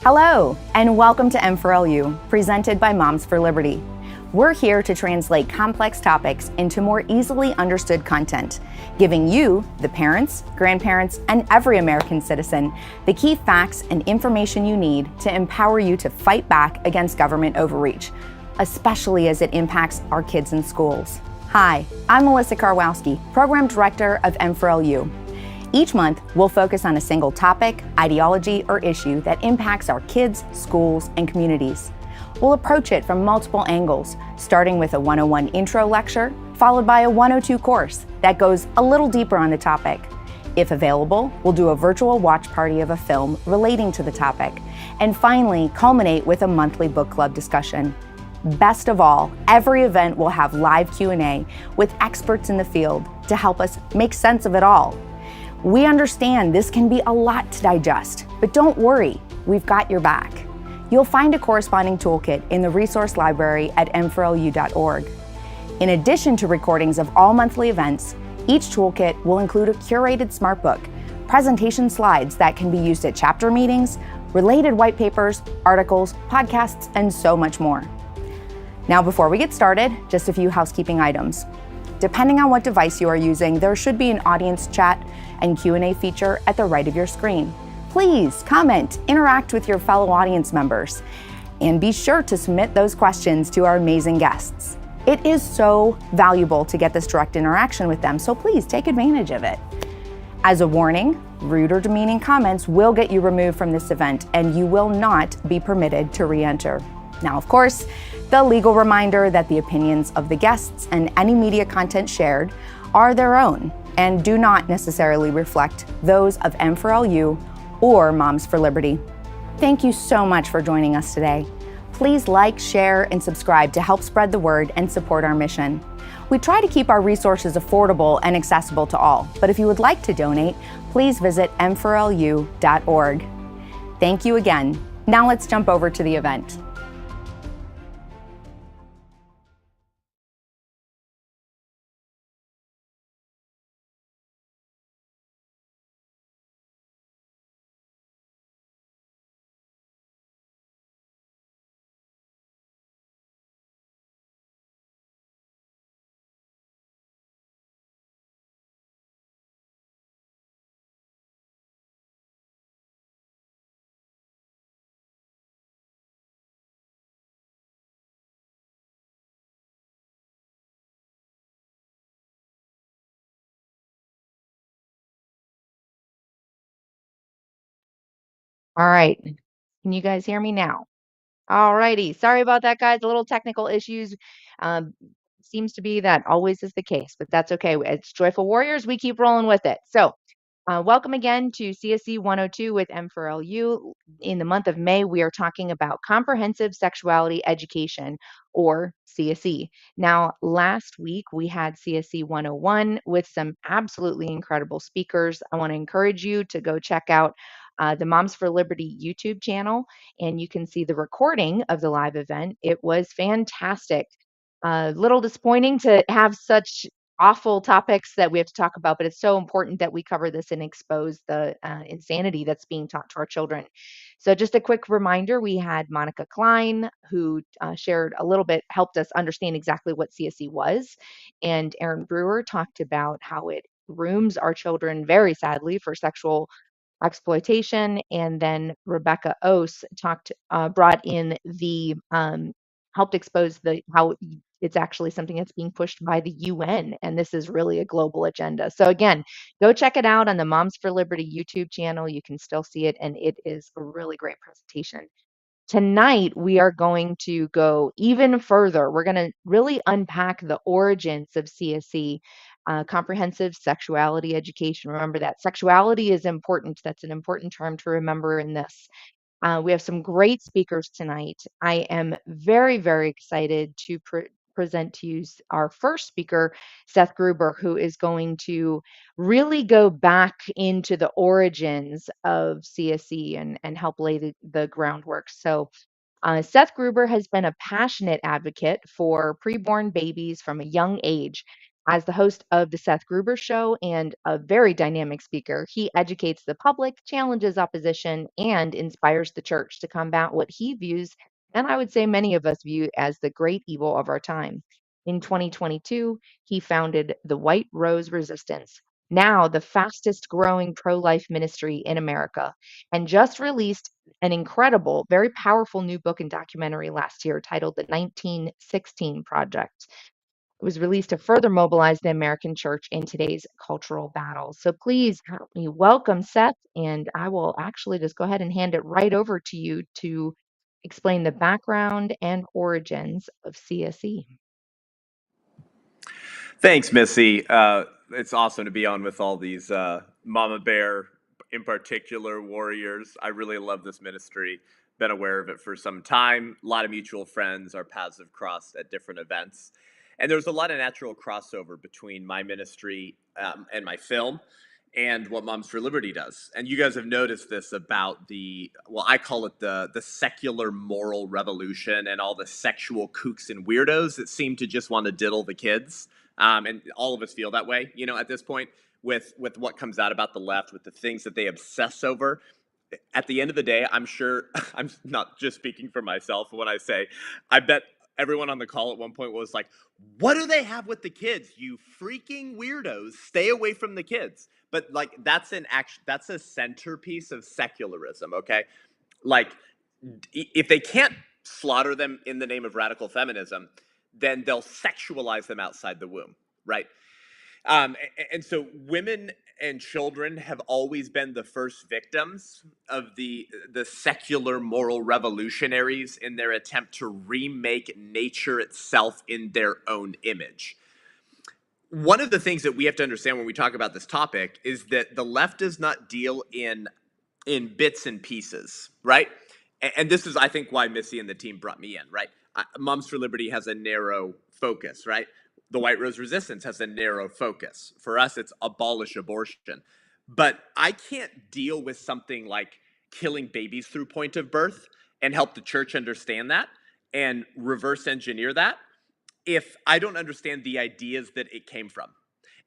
Hello, and welcome to M4LU, presented by Moms for Liberty. We're here to translate complex topics into more easily understood content, giving you, the parents, grandparents, and every American citizen, the key facts and information you need to empower you to fight back against government overreach, especially as it impacts our kids in schools. Hi, I'm Melissa Karwowski, Program Director of M4LU. Each month, we'll focus on a single topic, ideology, or issue that impacts our kids, schools, and communities. We'll approach it from multiple angles, starting with a 101 intro lecture, followed by a 102 course that goes a little deeper on the topic. If available, we'll do a virtual watch party of a film relating to the topic, and finally culminate with a monthly book club discussion. Best of all, every event will have live Q&A with experts in the field to help us make sense of it all. We understand this can be a lot to digest, but don't worry, we've got your back. You'll find a corresponding toolkit in the resource library at m4lu.org. In addition to recordings of all monthly events, each toolkit will include a curated smart book, presentation slides that can be used at chapter meetings, related white papers, articles, podcasts, and so much more. Now, before we get started, just a few housekeeping items. Depending on what device you are using, there should be an audience chat and Q&A feature at the right of your screen. Please comment, interact with your fellow audience members, and be sure to submit those questions to our amazing guests. It is so valuable to get this direct interaction with them, so please take advantage of it. As a warning, rude or demeaning comments will get you removed from this event, and you will not be permitted to re-enter. Now, of course, the legal reminder that the opinions of the guests and any media content shared are their own and do not necessarily reflect those of M4LU or Moms for Liberty. Thank you so much for joining us today. Please like, share, and subscribe to help spread the word and support our mission. We try to keep our resources affordable and accessible to all, but if you would like to donate, please visit m4lu.org. Thank you again. Now let's jump over to the event. All right. Can you guys hear me now? All righty. Sorry about that, guys. A little technical issues. Um, Seems to be that always is the case, but that's okay. It's Joyful Warriors. We keep rolling with it. So, welcome again to CSE 102 with M4LU. In the month of May, we are talking about Comprehensive Sexuality Education, or CSE. Now, last week we had CSE 101 with some absolutely incredible speakers. I want to encourage you to go check out the Moms for Liberty YouTube channel, and you can see the recording of the live event. It was fantastic. A little disappointing to have such awful topics that we have to talk about, but it's so important that we cover this and expose the insanity that's being taught to our children. So, just a quick reminder, we had Monica Klein, who shared a little bit, helped us understand exactly what CSE was, and Aaron Brewer talked about how it grooms our children very sadly for sexual exploitation. And then Rebecca Ose brought in helped expose how it's actually something that's being pushed by the UN, and this is really a global agenda. So again, go check it out on the Moms for Liberty YouTube channel. You can still see it, and it is a really great presentation. Tonight, we are going to go even further. We're going to really unpack the origins of CSE, Comprehensive Sexuality Education. Remember that sexuality is important. That's an important term to remember in this. We have some great speakers tonight. I am very, very excited to present to you our first speaker, Seth Gruber, who is going to really go back into the origins of CSE and help lay the groundwork. So, Seth Gruber has been a passionate advocate for preborn babies from a young age. As the host of The Seth Gruber Show and a very dynamic speaker, he educates the public, challenges opposition, and inspires the church to combat what he views, and I would say many of us view, as the great evil of our time. In 2022, he founded the White Rose Resistance, now the fastest growing pro life ministry in America, and just released an incredible, very powerful new book and documentary last year titled The 1916 Project. It was released to further mobilize the American church in today's cultural battle. So please help me welcome Seth, and I will actually just go ahead and hand it right over to you to explain the background and origins of CSE. Thanks, Missy. It's awesome to be on with all these Mama Bear, in particular, warriors. I really love this ministry. Been aware of it for some time. A lot of mutual friends. Our paths have crossed at different events. And there's a lot of natural crossover between my ministry and my film and what Moms for Liberty does. And you guys have noticed this about I call it the secular moral revolution and all the sexual kooks and weirdos that seem to just want to diddle the kids. And all of us feel that way, at this point with what comes out about the left, with the things that they obsess over. At the end of the day, I'm sure I'm not just speaking for myself when I say, I bet everyone on the call at one point was like, what do they have with the kids? You freaking weirdos, stay away from the kids. But like, that's a centerpiece of secularism. Okay. Like, if they can't slaughter them in the name of radical feminism, then they'll sexualize them outside the womb, right? And so women and children have always been the first victims of the secular moral revolutionaries in their attempt to remake nature itself in their own image. One of the things that we have to understand when we talk about this topic is that the left does not deal in bits and pieces, right? And this is, I think, why Missy and the team brought me in, right? Moms for Liberty has a narrow focus, right? The White Rose Resistance has a narrow focus. For us, it's abolish abortion. But I can't deal with something like killing babies through point of birth and help the church understand that and reverse engineer that if I don't understand the ideas that it came from,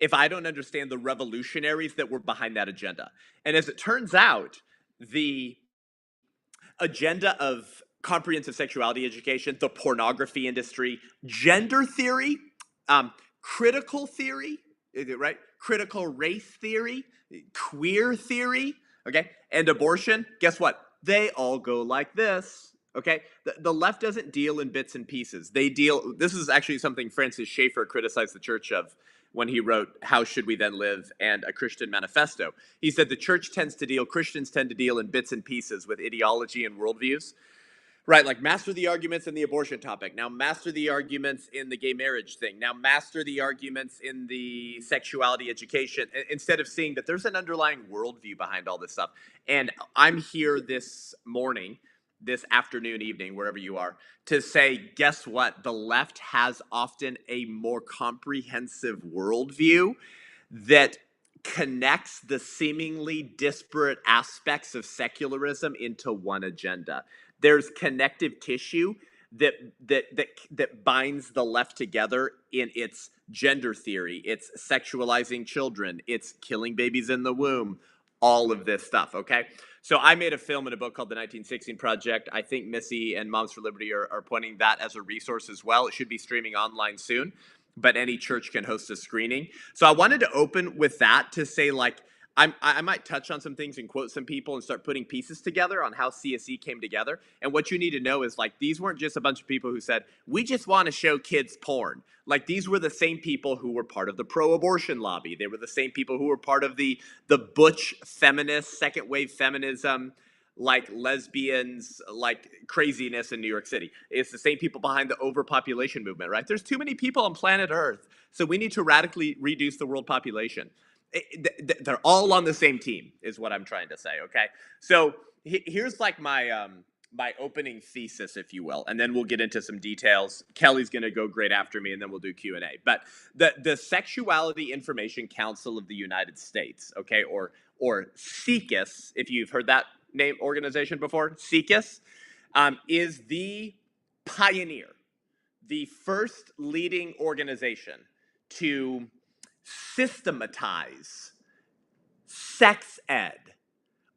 if I don't understand the revolutionaries that were behind that agenda. And as it turns out, the agenda of comprehensive sexuality education, the pornography industry, gender theory, critical theory, right? Critical race theory, queer theory, okay? And abortion, guess what? They all go like this, okay? The left doesn't deal in bits and pieces. This is actually something Francis Schaeffer criticized the church of when he wrote How Should We Then Live and A Christian Manifesto. He said Christians tend to deal in bits and pieces with ideology and worldviews. Right, like master the arguments in the abortion topic. Now master the arguments in the gay marriage thing. Now master the arguments in the sexuality education, instead of seeing that there's an underlying worldview behind all this stuff. And I'm here this morning, this afternoon, evening, wherever you are, to say, guess what? The left has often a more comprehensive worldview that connects the seemingly disparate aspects of secularism into one agenda. There's connective tissue that binds the left together in its gender theory, it's sexualizing children, it's killing babies in the womb, all of this stuff, okay? So I made a film in a book called The 1916 Project. I think Missy and Moms for Liberty are pointing that as a resource as well. It should be streaming online soon, but any church can host a screening. So I wanted to open with that to say, like, I might touch on some things and quote some people and start putting pieces together on how CSE came together. And what you need to know is, like, these weren't just a bunch of people who said, we just want to show kids porn. Like, these were the same people who were part of the pro-abortion lobby. They were the same people who were part of the butch feminist, second wave feminism, like lesbians, like craziness in New York City. It's the same people behind the overpopulation movement, right? There's too many people on planet Earth, so we need to radically reduce the world population. They're all on the same team, is what I'm trying to say, okay? So here's like my my opening thesis, if you will, and then we'll get into some details. Kelly's going to go great after me, and then we'll do Q&A. But the Sexuality Information Council of the United States, okay, or CSE, if you've heard that name organization before, CSE, is the pioneer, the first leading organization to systematize sex ed,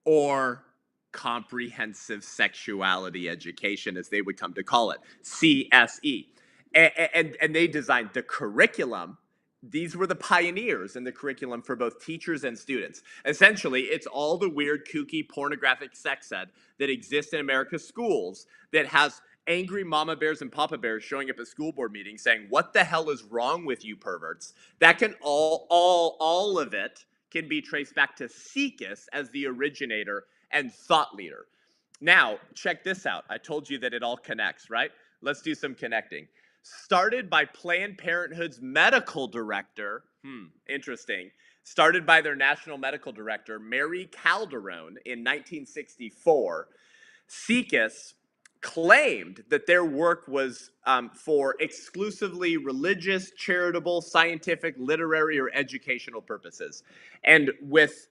or Comprehensive Sexuality Education, as they would come to call it, CSE. And they designed the curriculum. These were the pioneers in the curriculum for both teachers and students. Essentially, it's all the weird, kooky, pornographic sex ed that exists in America's schools that has angry mama bears and papa bears showing up at school board meetings saying, "What the hell is wrong with you perverts?" That can all of it can be traced back to Sekus as the originator and thought leader. Now, check this out. I told you that it all connects, right? Let's do some connecting. Started by Planned Parenthood's medical director, interesting, started by their national medical director, Mary Calderon, in 1964, Sekus claimed that their work was for exclusively religious, charitable, scientific, literary, or educational purposes. And with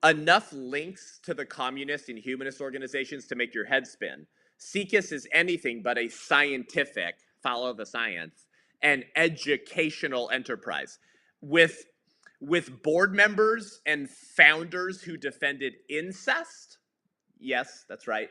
enough links to the communist and humanist organizations to make your head spin, Sekus is anything but a scientific, follow the science, and educational enterprise. With board members and founders who defended incest, yes, that's right,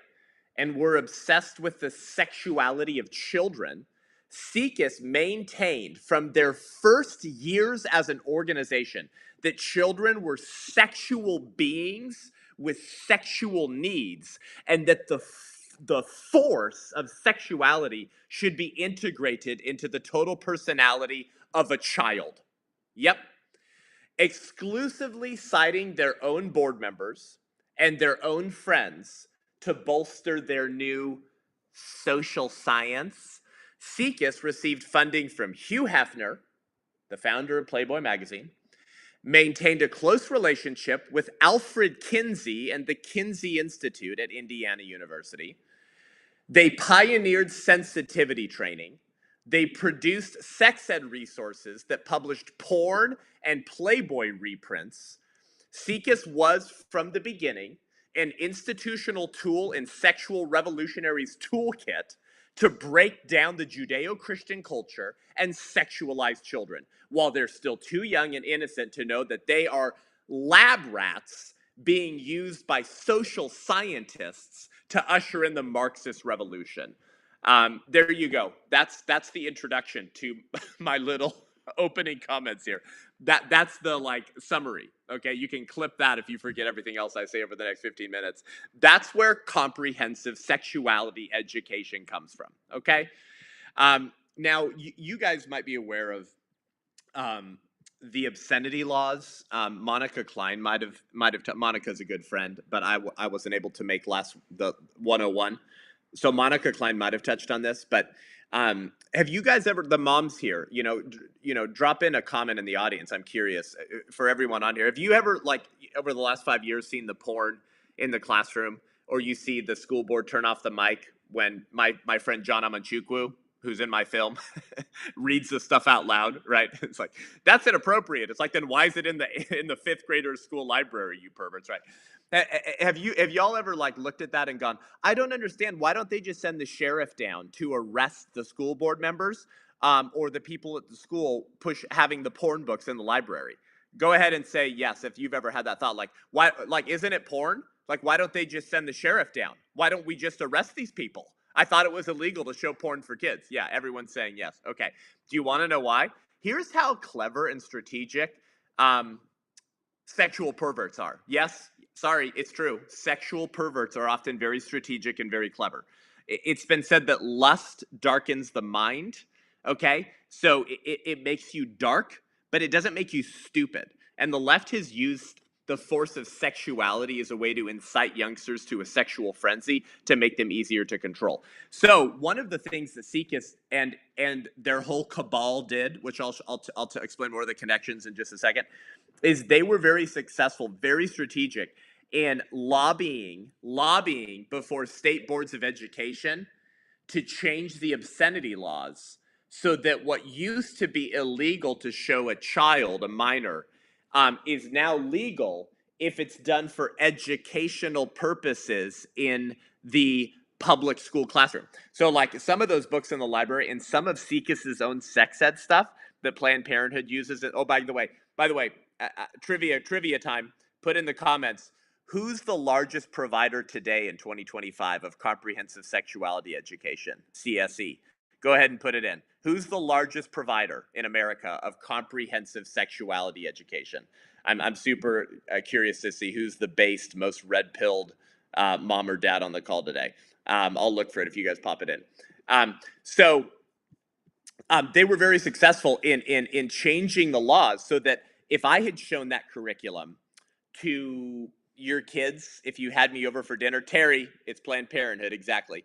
and were obsessed with the sexuality of children, Sekus maintained from their first years as an organization that children were sexual beings with sexual needs, and that the force of sexuality should be integrated into the total personality of a child. Yep. Exclusively citing their own board members and their own friends to bolster their new social science, Sekus received funding from Hugh Hefner, the founder of Playboy magazine, maintained a close relationship with Alfred Kinsey and the Kinsey Institute at Indiana University. They pioneered sensitivity training. They produced sex ed resources that published porn and Playboy reprints. Sekus was, from the beginning, an institutional tool in sexual revolutionaries' toolkit to break down the Judeo-Christian culture and sexualize children, while they're still too young and innocent to know that they are lab rats being used by social scientists to usher in the Marxist revolution. There you go. That's the introduction to my little opening comments here. That's the summary. Okay, you can clip that if you forget everything else I say over the next 15 minutes. That's where comprehensive sexuality education comes from. Okay, now you guys might be aware of the obscenity laws. Monica Klein might have. Monica's a good friend, but I wasn't able to make the 101. So Monica Klein might have touched on this, but have you guys ever, the moms here, drop in a comment in the audience. I'm curious for everyone on here. Have you ever, over the last 5 years, seen the porn in the classroom, or you see the school board turn off the mic when my friend John Amanchukwu, who's in my film, reads the stuff out loud, right? It's like, that's inappropriate. It's like, then why is it in the fifth grader's school library, you perverts, right? Have y'all ever looked at that and gone, I don't understand. Why don't they just send the sheriff down to arrest the school board members or the people at the school having the porn books in the library? Go ahead and say yes if you've ever had that thought. Why? Isn't it porn? Why don't they just send the sheriff down? Why don't we just arrest these people? I thought it was illegal to show porn for kids. Yeah, everyone's saying yes. Okay. Do you want to know why? Here's how clever and strategic sexual perverts are. Yes, sorry, it's true. Sexual perverts are often very strategic and very clever. It's been said that lust darkens the mind, okay? So it makes you dark, but it doesn't make you stupid. And the left has used the force of sexuality as a way to incite youngsters to a sexual frenzy to make them easier to control. So one of the things that Sekus and their whole cabal did, which I'll explain more of the connections in just a second, is they were very successful, very strategic in lobbying before state boards of education to change the obscenity laws so that what used to be illegal to show a child, a minor, is now legal if it's done for educational purposes in the public school classroom. So some of those books in the library and some of Sekus's own sex ed stuff, that Planned Parenthood uses it. Oh, by the way, trivia time. Put in the comments, who's the largest provider today in 2025 of comprehensive sexuality education, CSE? Go ahead and put it in. Who's the largest provider in America of comprehensive sexuality education? I'm super curious to see who's the based, most red-pilled mom or dad on the call today. I'll look for it if you guys pop it in. So they were very successful in changing the laws so that if I had shown that curriculum to your kids, if you had me over for dinner, Terry, it's Planned Parenthood, exactly.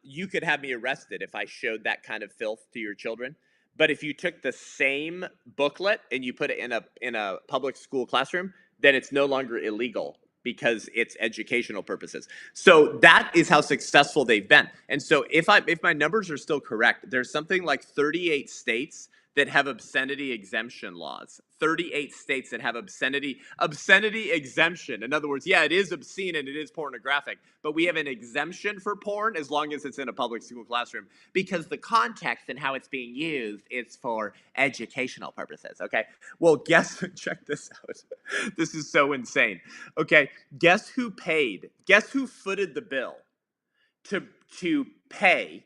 You could have me arrested if I showed that kind of filth to your children. But if you took the same booklet and you put it in a public school classroom, then it's no longer illegal because it's educational purposes. So that is how successful they've been. And so if my numbers are still correct, there's something like 38 states that have obscenity exemption laws. 38 states that have obscenity exemption. In other words, yeah, it is obscene and it is pornographic, but we have an exemption for porn as long as it's in a public school classroom because the context and how it's being used is for educational purposes, okay? Well, check this out. This is so insane. Okay, guess who footed the bill to pay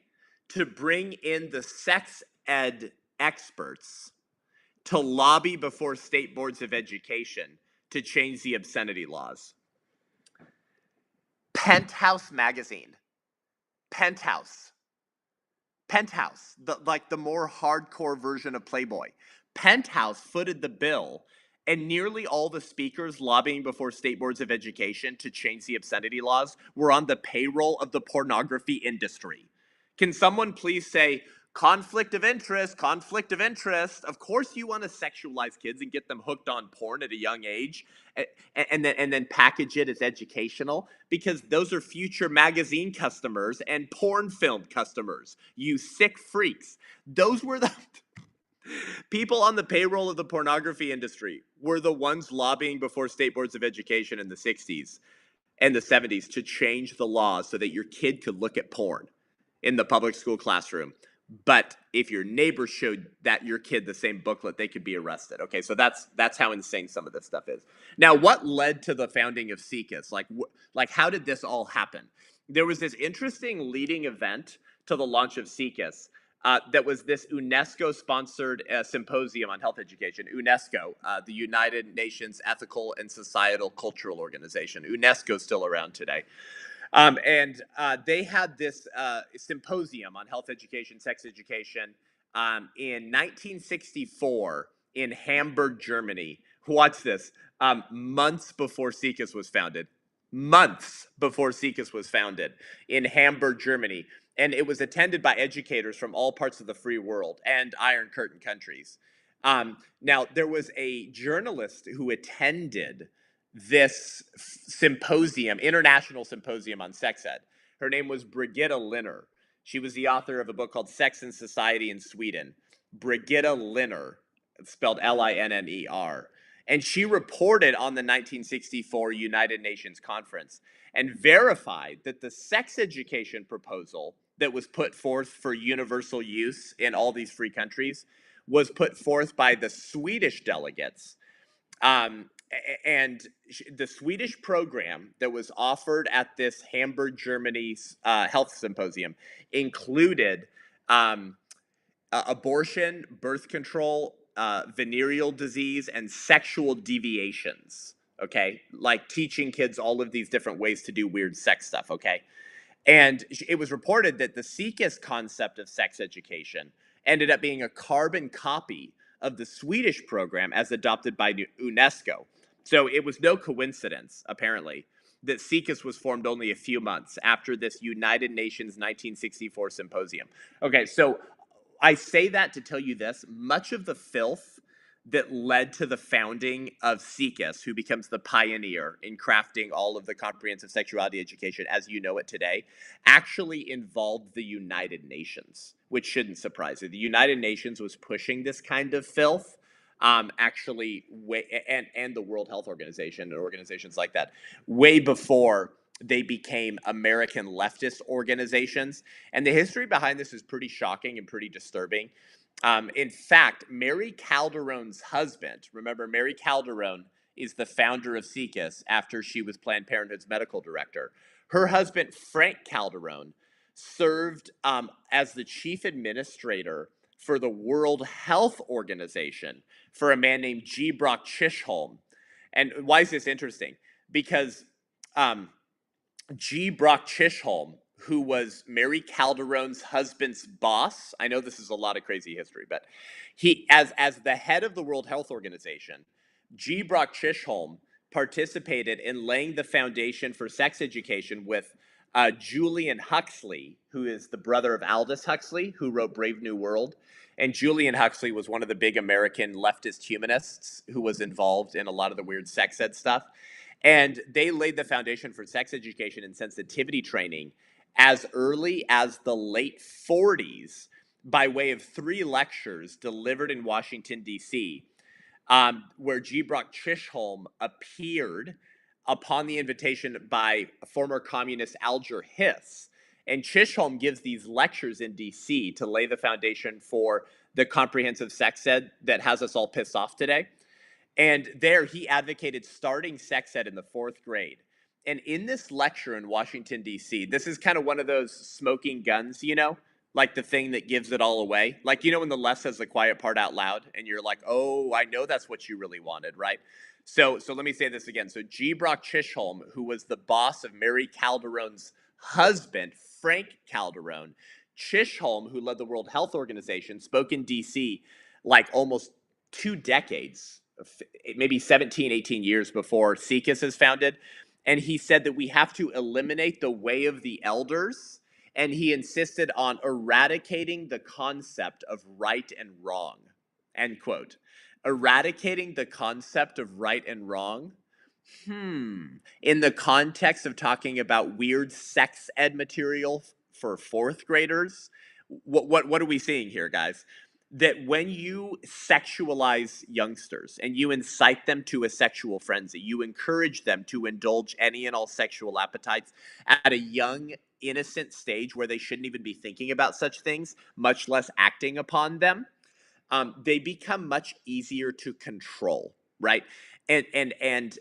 to bring in the sex ed experts to lobby before state boards of education to change the obscenity laws? Penthouse magazine. Penthouse, the more hardcore version of Playboy. Penthouse footed the bill, and nearly all the speakers lobbying before state boards of education to change the obscenity laws were on the payroll of the pornography industry. Can someone please say, conflict of interest, conflict of interest? Of course you want to sexualize kids and get them hooked on porn at a young age and then package it as educational because those are future magazine customers and porn film customers. You sick freaks. Those were the people on the payroll of the pornography industry were the ones lobbying before state boards of education in the 60s and the 70s to change the laws so that your kid could look at porn in the public school classroom. But if your neighbor showed that your kid the same booklet, they could be arrested. Okay, so that's how insane some of this stuff is. Now, what led to the founding of CSE? Like how did this all happen? There was this interesting leading event to the launch of CSE. That was this UNESCO-sponsored symposium on health education. UNESCO, the United Nations Ethical and Societal Cultural Organization. UNESCO is still around today. And they had this symposium on health education, sex education in 1964 in Hamburg, Germany. Watch this. Months before CSE was founded. Months before CSE was founded in Hamburg, Germany. And it was attended by educators from all parts of the free world and Iron Curtain countries. Now, there was a journalist who attended this symposium, international symposium on sex ed. Her name was Brigitta Linner. She was the author of a book called Sex and Society in Sweden. Brigitta Linner, spelled Linner. And she reported on the 1964 United Nations conference and verified that the sex education proposal that was put forth for universal use in all these free countries was put forth by the Swedish delegates. And the Swedish program that was offered at this Hamburg, Germany health symposium included abortion, birth control, venereal disease, and sexual deviations. Okay, like teaching kids all of these different ways to do weird sex stuff. Okay, and it was reported that the CSE concept of sex education ended up being a carbon copy of the Swedish program as adopted by UNESCO. So it was no coincidence, apparently, that CSE was formed only a few months after this United Nations 1964 symposium. Okay, so I say that to tell you this. Much of the filth that led to the founding of CSE, who becomes the pioneer in crafting all of the comprehensive sexuality education as you know it today, actually involved the United Nations, which shouldn't surprise you. The United Nations was pushing this kind of filth, and the World Health Organization and organizations like that, way before they became American leftist organizations. And the history behind this is pretty shocking and pretty disturbing. In fact, Mary Calderon's husband, remember, Mary Calderon is the founder of CSE after she was Planned Parenthood's medical director. Her husband, Frank Calderon, served as the chief administrator for the World Health Organization for a man named G. Brock Chisholm. And why is this interesting? Because um, G. Brock Chisholm, who was Mary Calderon's husband's boss. I know this is a lot of crazy history, but he, as the head of the World Health Organization, G. Brock Chisholm participated in laying the foundation for sex education with Julian Huxley, who is the brother of Aldous Huxley, who wrote Brave New World. And Julian Huxley was one of the big American leftist humanists who was involved in a lot of the weird sex ed stuff. And they laid the foundation for sex education and sensitivity training as early as the late 40s by way of 3 lectures delivered in Washington, D.C., where G. Brock Chisholm appeared upon the invitation by former communist Alger Hiss. And Chisholm gives these lectures in D.C. to lay the foundation for the comprehensive sex ed that has us all pissed off today. And there he advocated starting sex ed in the 4th grade. And in this lecture in Washington, D.C., this is kind of one of those smoking guns, you know, like the thing that gives it all away. Like, you know, when the left says the quiet part out loud and you're like, oh, I know that's what you really wanted, right? So let me say this again. So G. Brock Chisholm, who was the boss of Mary Calderon's husband, Frank Calderon, Chisholm, who led the World Health Organization, spoke in D.C. like almost 2 decades, maybe 17, 18 years before CSE is founded. And he said that we have to eliminate the way of the elders. And he insisted on eradicating the concept of right and wrong. End quote. Eradicating the concept of right and wrong. In the context of talking about weird sex ed material for 4th graders, what are we seeing here, guys? That when you sexualize youngsters and you incite them to a sexual frenzy, you encourage them to indulge any and all sexual appetites at a young, innocent stage where they shouldn't even be thinking about such things, much less acting upon them, they become much easier to control, right? And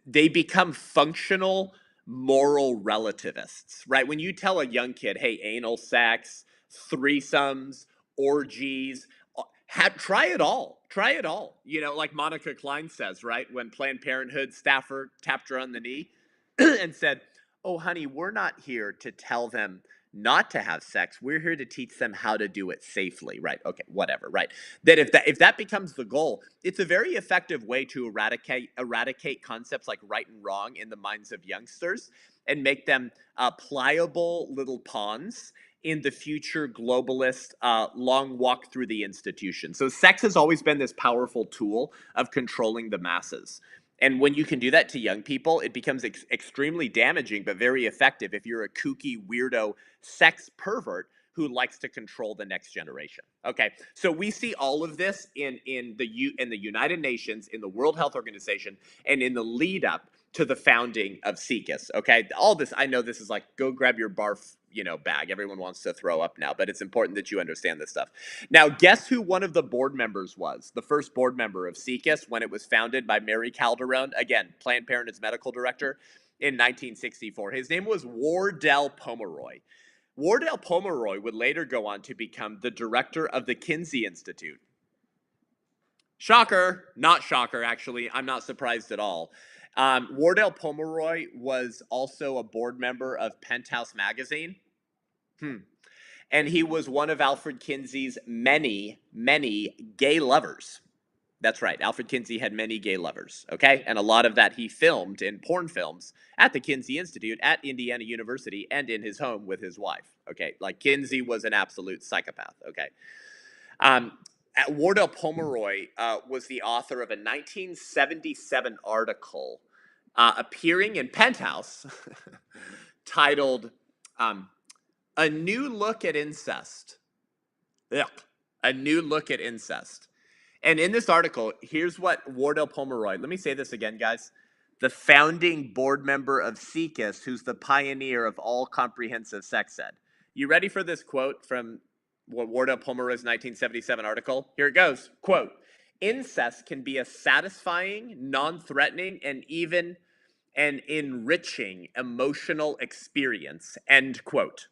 they become functional moral relativists, right? When you tell a young kid, hey, anal sex, threesomes, orgies, try it all. Try it all. You know, like Monica Klein says, right? When Planned Parenthood staffer tapped her on the knee and said, oh, honey, we're not here to tell them not to have sex. We're here to teach them how to do it safely, right? Okay, whatever, right? That if that becomes the goal, it's a very effective way to eradicate concepts like right and wrong in the minds of youngsters and make them pliable little pawns in the future globalist long walk through the institution. So sex has always been this powerful tool of controlling the masses. And when you can do that to young people, it becomes extremely damaging, but very effective if you're a kooky, weirdo sex pervert who likes to control the next generation. Okay, so we see all of this in the United Nations, in the World Health Organization, and in the lead up to the founding of CSE. Okay, all this, I know this is like, go grab your barf, bag. Everyone wants to throw up now, but it's important that you understand this stuff. Now, guess who one of the board members was? The first board member of CSE when it was founded by Mary Calderon, again, Planned Parenthood's medical director, in 1964. His name was Wardell Pomeroy. Wardell Pomeroy would later go on to become the director of the Kinsey Institute. Shocker, not shocker, actually. I'm not surprised at all. Wardell Pomeroy was also a board member of Penthouse Magazine. And he was one of Alfred Kinsey's many, many gay lovers. That's right. Alfred Kinsey had many gay lovers, okay? And a lot of that he filmed in porn films at the Kinsey Institute at Indiana University and in his home with his wife, okay? Like, Kinsey was an absolute psychopath, okay? Wardell Pomeroy was the author of a 1977 article appearing in Penthouse titled A New Look at Incest. Ugh. A New Look at Incest. And in this article, here's what Wardell Pomeroy, let me say this again, guys. The founding board member of CSE, who's the pioneer of all comprehensive sex ed. You ready for this quote from Warda Pomeroy's 1977 article. Here it goes. Quote, incest can be a satisfying, non-threatening, and even an enriching emotional experience, end quote.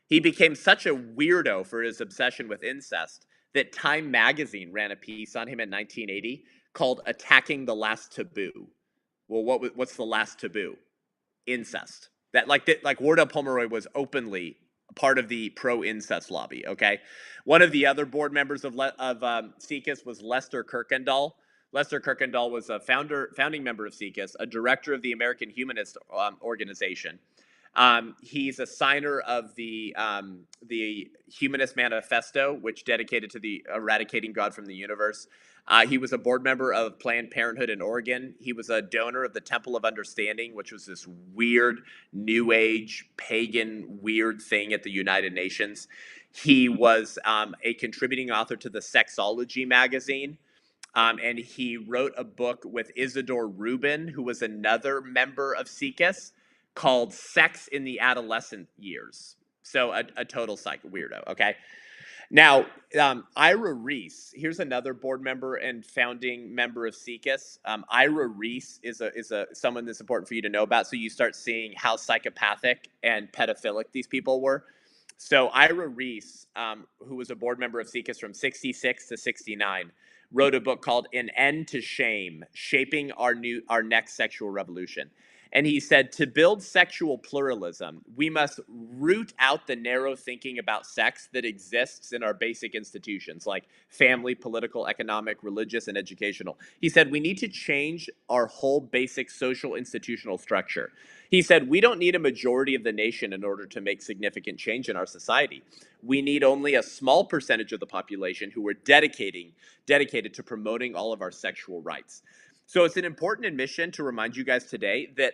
He became such a weirdo for his obsession with incest that Time magazine ran a piece on him in 1980 called Attacking the Last Taboo. Well, what's the last taboo? Incest. Like Warda Pomeroy was openly part of the pro-incest lobby. Okay, one of the other board members of CSE was Lester Kirkendall. Lester Kirkendall was a founding member of CSE, a director of the American Humanist Organization. He's a signer of the Humanist Manifesto, which dedicated to the eradicating God from the universe. He was a board member of Planned Parenthood in Oregon. He was a donor of the Temple of Understanding, which was this weird, new age, pagan, weird thing at the United Nations. He was a contributing author to the Sexology magazine. And he wrote a book with Isidore Rubin, who was another member of CSE, called Sex in the Adolescent Years. So a total psych weirdo, okay? Now, Ira Reese, here's another board member and founding member of CSE. Ira Reese is someone that's important for you to know about, so you start seeing how psychopathic and pedophilic these people were. So Ira Reese, who was a board member of CSE from 66 to 69, wrote a book called An End to Shame, Shaping Our Next Sexual Revolution. And he said, to build sexual pluralism, we must root out the narrow thinking about sex that exists in our basic institutions like family, political, economic, religious, and educational. He said, we need to change our whole basic social institutional structure. He said, we don't need a majority of the nation in order to make significant change in our society. We need only a small percentage of the population who are dedicated to promoting all of our sexual rights. So it's an important admission to remind you guys today that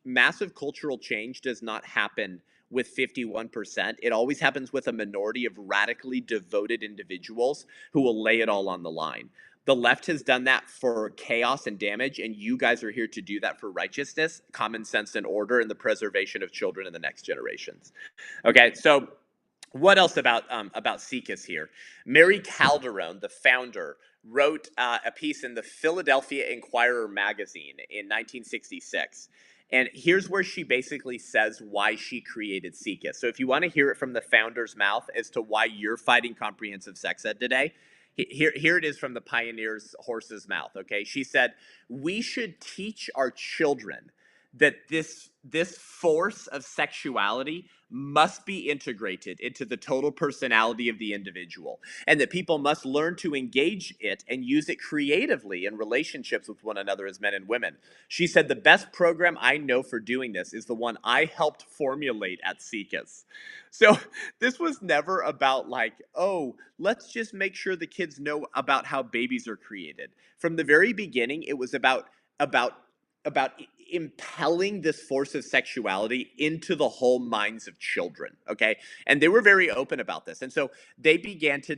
massive cultural change does not happen with 51%. It always happens with a minority of radically devoted individuals who will lay it all on the line. The left has done that for chaos and damage, and you guys are here to do that for righteousness, common sense, and order, and the preservation of children in the next generations. Okay, so what else about CSE here? Mary Calderon, the founder, wrote a piece in the Philadelphia Inquirer magazine in 1966. And here's where she basically says why she created CSE. So if you want to hear it from the founder's mouth as to why you're fighting comprehensive sex ed today, here it is from the pioneer's horse's mouth, okay? She said, we should teach our children that this force of sexuality must be integrated into the total personality of the individual, and that people must learn to engage it and use it creatively in relationships with one another as men and women. She said, the best program I know for doing this is the one I helped formulate at CSE. So this was never about like, oh, let's just make sure the kids know about how babies are created. From the very beginning, it was about impelling this force of sexuality into the whole minds of children, okay? And they were very open about this. And so they began to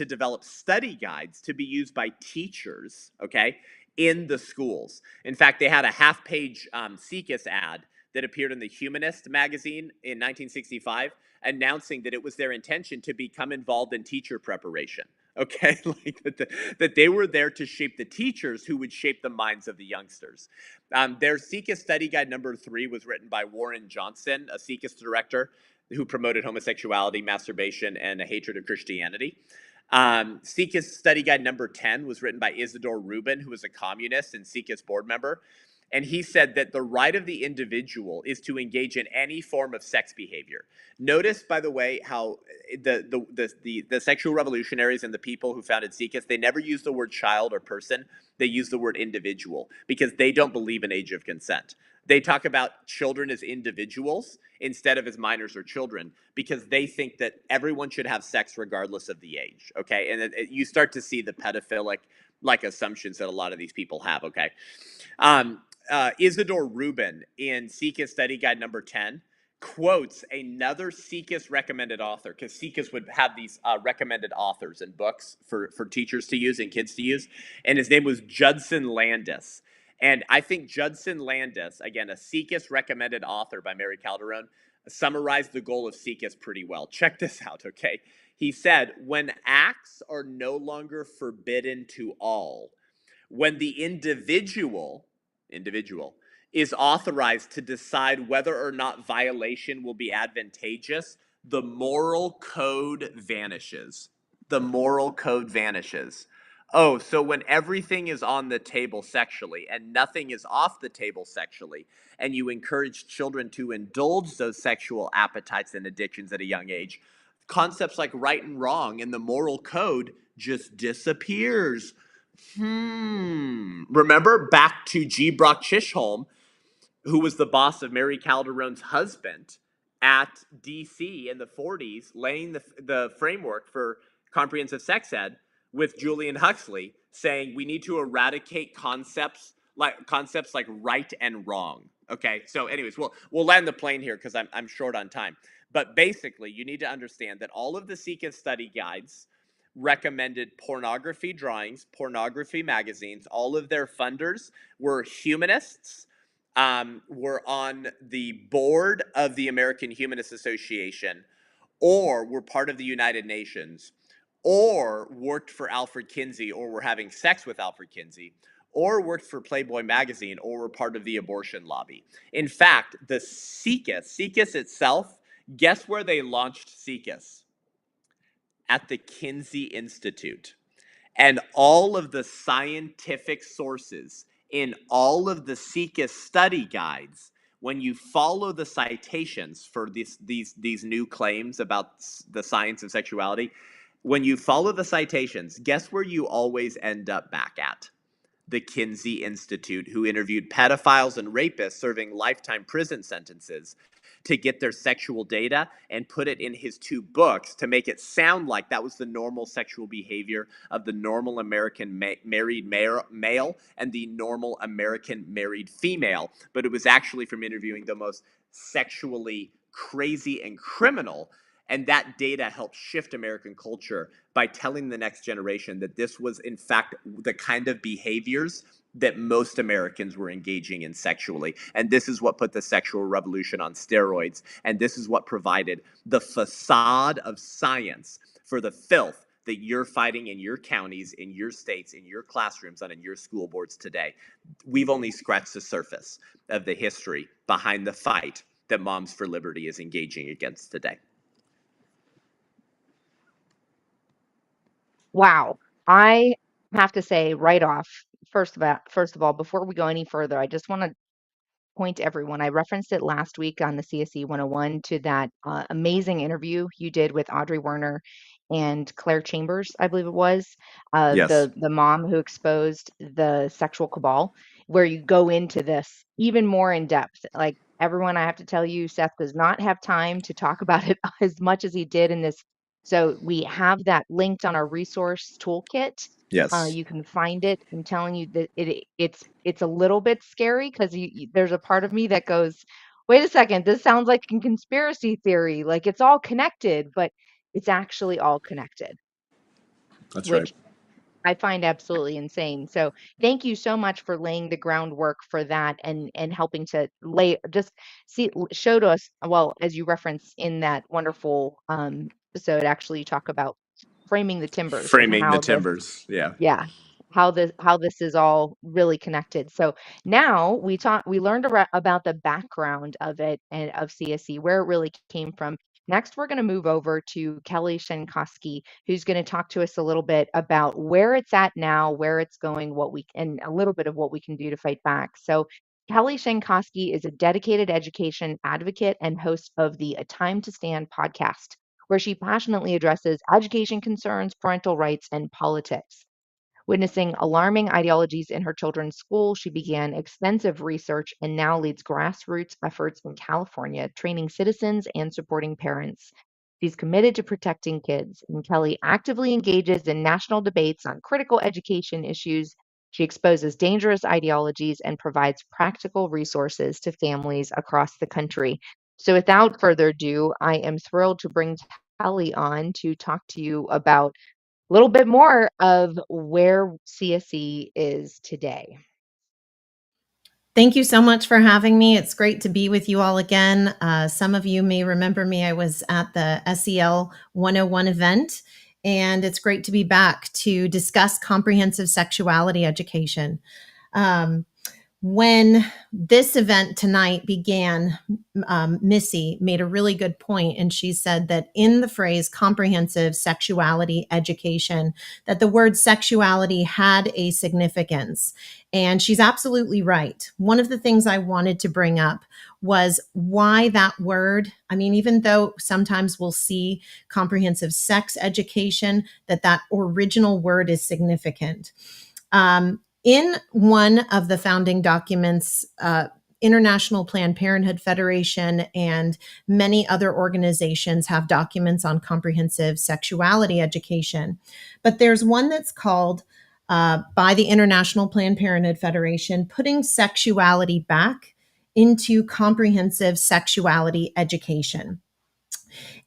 develop study guides to be used by teachers, okay, in the schools. In fact, they had a half-page CSE ad that appeared in the Humanist magazine in 1965, announcing that it was their intention to become involved in teacher preparation. Okay, like that they were there to shape the teachers who would shape the minds of the youngsters. Their CSE study guide number 3 was written by Warren Johnson, a CSE director who promoted homosexuality, masturbation, and a hatred of Christianity. CSE study guide number 10 was written by Isidore Rubin, who was a communist and CSE board member. And he said that the right of the individual is to engage in any form of sex behavior. Notice, by the way, how the sexual revolutionaries and the people who founded CSE, they never use the word child or person. They use the word individual because they don't believe in age of consent. They talk about children as individuals instead of as minors or children because they think that everyone should have sex regardless of the age, okay? And you start to see the pedophilic like assumptions that a lot of these people have, okay? Isidore Rubin in CSE study guide number 10 quotes another CSE recommended author, because CSE would have these recommended authors and books for teachers to use and kids to use, and his name was Judson Landis. And I think Judson Landis, again, a CSE recommended author by Mary Calderon, summarized the goal of CSE pretty well. Check this out, okay? He said, when acts are no longer forbidden to all, when the individual is authorized to decide whether or not violation will be advantageous, the moral code vanishes. The moral code vanishes. Oh, so when everything is on the table sexually and nothing is off the table sexually, and you encourage children to indulge those sexual appetites and addictions at a young age, concepts like right and wrong and the moral code just disappears. Remember back to G. Brock Chisholm, who was the boss of Mary Calderon's husband at DC in the 40s, laying the framework for comprehensive sex ed with Julian Huxley, saying we need to eradicate concepts like right and wrong. Okay, so anyways, we'll land the plane here because I'm short on time. But basically, you need to understand that all of the CSE study guides recommended pornography drawings, pornography magazines. All of their funders were humanists, were on the board of the American Humanist Association, or were part of the United Nations, or worked for Alfred Kinsey, or were having sex with Alfred Kinsey, or worked for Playboy magazine, or were part of the abortion lobby. In fact, the CSE itself, guess where they launched CSE? At the Kinsey Institute. And all of the scientific sources in all of the CSE study guides, when you follow the citations for these new claims about the science of sexuality, when you follow the citations, guess where you always end up back at? The Kinsey Institute, who interviewed pedophiles and rapists serving lifetime prison sentences to get their sexual data and put it in his two books to make it sound like that was the normal sexual behavior of the normal American married male and the normal American married female. But it was actually from interviewing the most sexually crazy and criminal. And that data helped shift American culture by telling the next generation that this was, in fact, the kind of behaviors that most Americans were engaging in sexually. And this is what put the sexual revolution on steroids. And this is what provided the facade of science for the filth that you're fighting in your counties, in your states, in your classrooms, and in your school boards today. We've only scratched the surface of the history behind the fight that Moms for Liberty is engaging against today. Wow. I have to say right off, first of all, before we go any further, I just want to point to everyone. I referenced it last week on the CSE 101 to that amazing interview you did with Audrey Werner and Claire Chambers, I believe it was, Yes. the mom who exposed the sexual cabal, where you go into this even more in depth. Like everyone, I have to tell you, Seth does not have time to talk about it as much as he did in this. So we have that linked on our resource toolkit. Yes. You can find it. I'm telling you that it's a little bit scary because there's a part of me that goes, wait a second, this sounds like a conspiracy theory. Like it's all connected, but it's actually all connected, That's right. which I find absolutely insane. So thank you so much for laying the groundwork for that and helping to show to us, well, as you reference in that wonderful episode, actually you talk about framing the timbers and Framing the how this timbers. Yeah. yeah, how this is all really connected. So now we learned about the background of it and of CSE, where it really came from. Next, we're going to move over to Kelly Shenkoski, who's going to talk to us a little bit about where it's at now, where it's going, and a little bit of what we can do to fight back. So Kelly Shenkoski is a dedicated education advocate and host of the A Time to Stand podcast, where she passionately addresses education concerns, parental rights, and politics. Witnessing alarming ideologies in her children's school, she began extensive research and now leads grassroots efforts in California, training citizens and supporting parents. She's committed to protecting kids, and Kelly actively engages in national debates on critical education issues. She exposes dangerous ideologies and provides practical resources to families across the country. So, without further ado, I am thrilled to bring Kelly on to talk to you about a little bit more of where CSE is today. Thank you so much for having me. It's great to be with you all again. Some of you may remember me. I was at the SEL 101 event, and it's great to be back to discuss comprehensive sexuality education. Um, when this event tonight began, Missy made a really good point, and she said that in the phrase comprehensive sexuality education, that the word sexuality had a significance. And she's absolutely right. One of the things I wanted to bring up was why that word. I mean, even though sometimes we'll see comprehensive sex education, that original word is significant. In one of the founding documents, International Planned Parenthood Federation and many other organizations have documents on comprehensive sexuality education. But there's one that's called, by the International Planned Parenthood Federation, Putting Sexuality Back into Comprehensive Sexuality Education.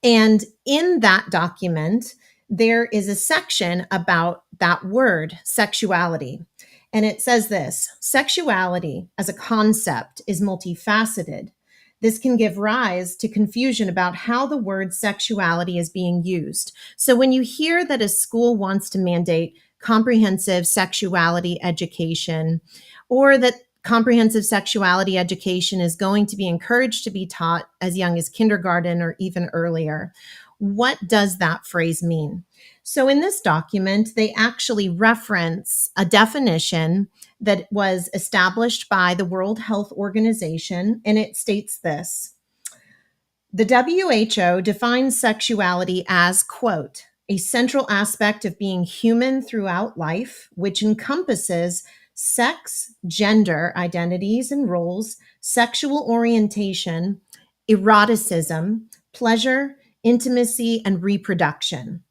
And in that document, there is a section about that word, sexuality. And it says this: sexuality as a concept is multifaceted. This can give rise to confusion about how the word sexuality is being used. So when you hear that a school wants to mandate comprehensive sexuality education, or that comprehensive sexuality education is going to be encouraged to be taught as young as kindergarten or even earlier, what does that phrase mean? So in this document, they actually reference a definition that was established by the World Health Organization, and it states this: the WHO defines sexuality as, quote, a central aspect of being human throughout life, which encompasses sex, gender identities and roles, sexual orientation, eroticism, pleasure, intimacy, and reproduction.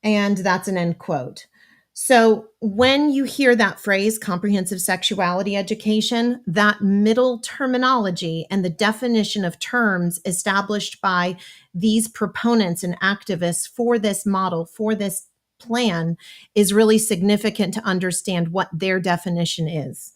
And that's an end quote. So when you hear that phrase, comprehensive sexuality education, that middle terminology and the definition of terms established by these proponents and activists for this model, for this plan, is really significant to understand what their definition is.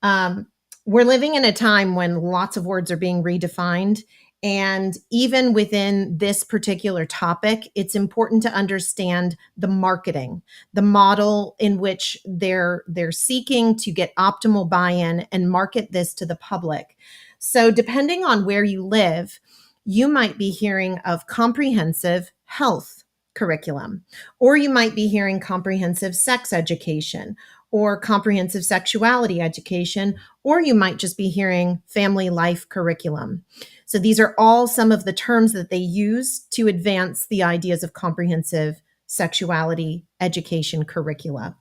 We're living in a time when lots of words are being redefined. And even within this particular topic, it's important to understand the marketing, the model in which they're seeking to get optimal buy-in and market this to the public. So depending on where you live, you might be hearing of comprehensive health curriculum, or you might be hearing comprehensive sex education, or comprehensive sexuality education, or you might just be hearing family life curriculum. So these are all some of the terms that they use to advance the ideas of comprehensive sexuality education curricula.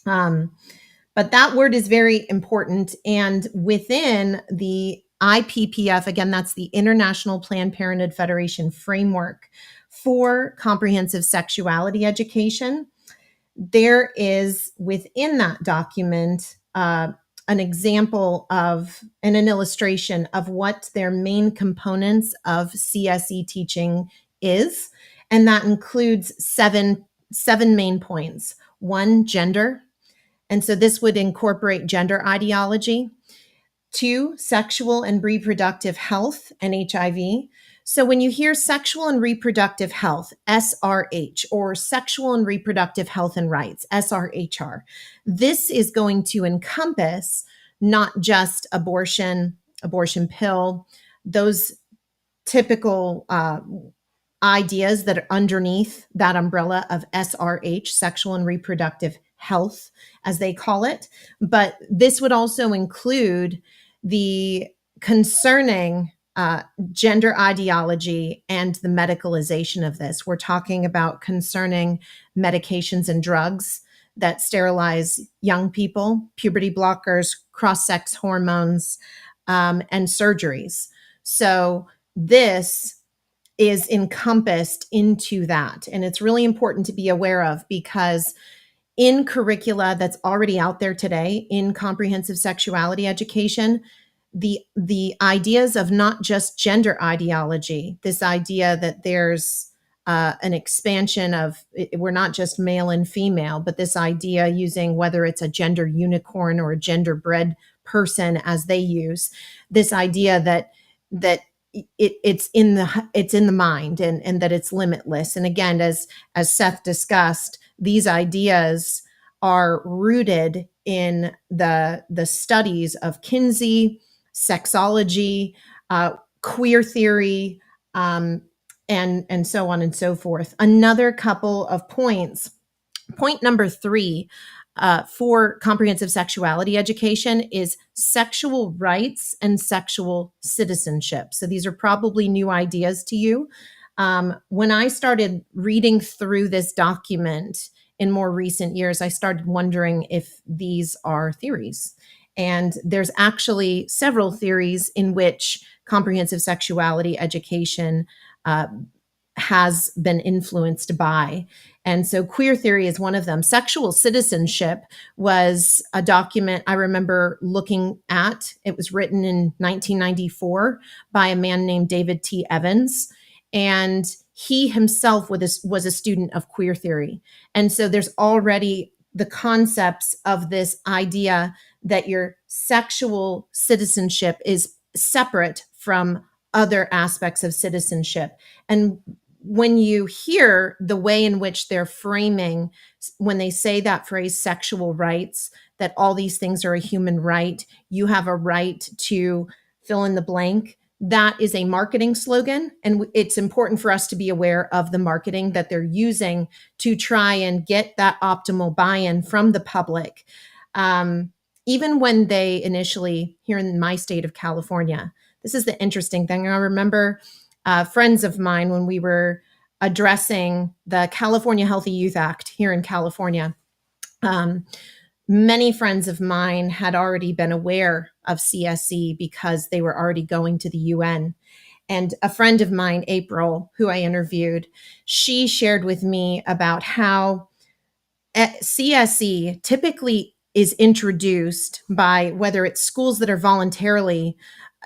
But that word is very important. And within the IPPF, again, that's the International Planned Parenthood Federation framework for comprehensive sexuality education, there is within that document an example of and an illustration of what their main components of CSE teaching is. And that includes seven main points. One, gender. And so this would incorporate gender ideology. Two, sexual and reproductive health and HIV. So when you hear sexual and reproductive health, SRH, or sexual and reproductive health and rights, SRHR, this is going to encompass not just abortion pill, those typical ideas that are underneath that umbrella of SRH, sexual and reproductive health, as they call it. But this would also include the concerning gender ideology and the medicalization of this. We're talking about concerning medications and drugs that sterilize young people, puberty blockers, cross-sex hormones, and surgeries. So this is encompassed into that. And it's really important to be aware of, because in curricula that's already out there today in comprehensive sexuality education, the ideas of not just gender ideology, this idea that there's an expansion of we're not just male and female, but this idea using whether it's a gender unicorn or a gender bread person, as they use this idea that it's in the mind, and that it's limitless. And again, as Seth discussed, these ideas are rooted in the studies of Kinsey, sexology, queer theory, and so on and so forth. Another couple of points. Point number 3 for comprehensive sexuality education is sexual rights and sexual citizenship. So these are probably new ideas to you. When I started reading through this document in more recent years, I started wondering if these are theories. And there's actually several theories in which comprehensive sexuality education has been influenced by. And so queer theory is one of them. Sexual citizenship was a document I remember looking at. It was written in 1994 by a man named David T. Evans. And he himself was a student of queer theory. And so there's already the concepts of this idea that your sexual citizenship is separate from other aspects of citizenship. And when you hear the way in which they're framing, when they say that phrase, sexual rights, that all these things are a human right, you have a right to fill in the blank, that is a marketing slogan. And it's important for us to be aware of the marketing that they're using to try and get that optimal buy-in from the public. Even when they initially, here in my state of California, this is the interesting thing. I remember friends of mine, when we were addressing the California Healthy Youth Act here in California, many friends of mine had already been aware of CSE because they were already going to the UN. And a friend of mine, April, who I interviewed, she shared with me about how CSE typically is introduced by, whether it's schools that are voluntarily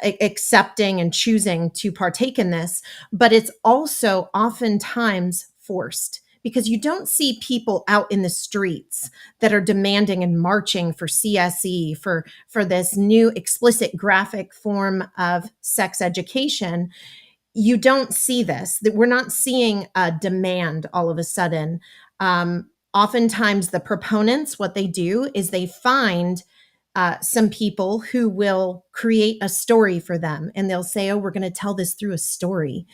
accepting and choosing to partake in this, but it's also oftentimes forced, because you don't see people out in the streets that are demanding and marching for CSE, for this new explicit graphic form of sex education. You don't see this, that we're not seeing a demand all of a sudden. Oftentimes the proponents, what they do is they find some people who will create a story for them, and they'll say, oh, we're going to tell this through a story.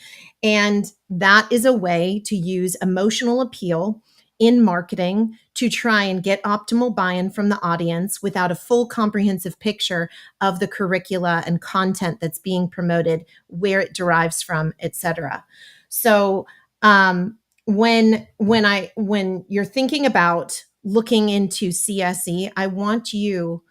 And that is a way to use emotional appeal in marketing to try and get optimal buy-in from the audience without a full comprehensive picture of the curricula and content that's being promoted, where it derives from, etc. So when you're thinking about looking into CSE, I want you,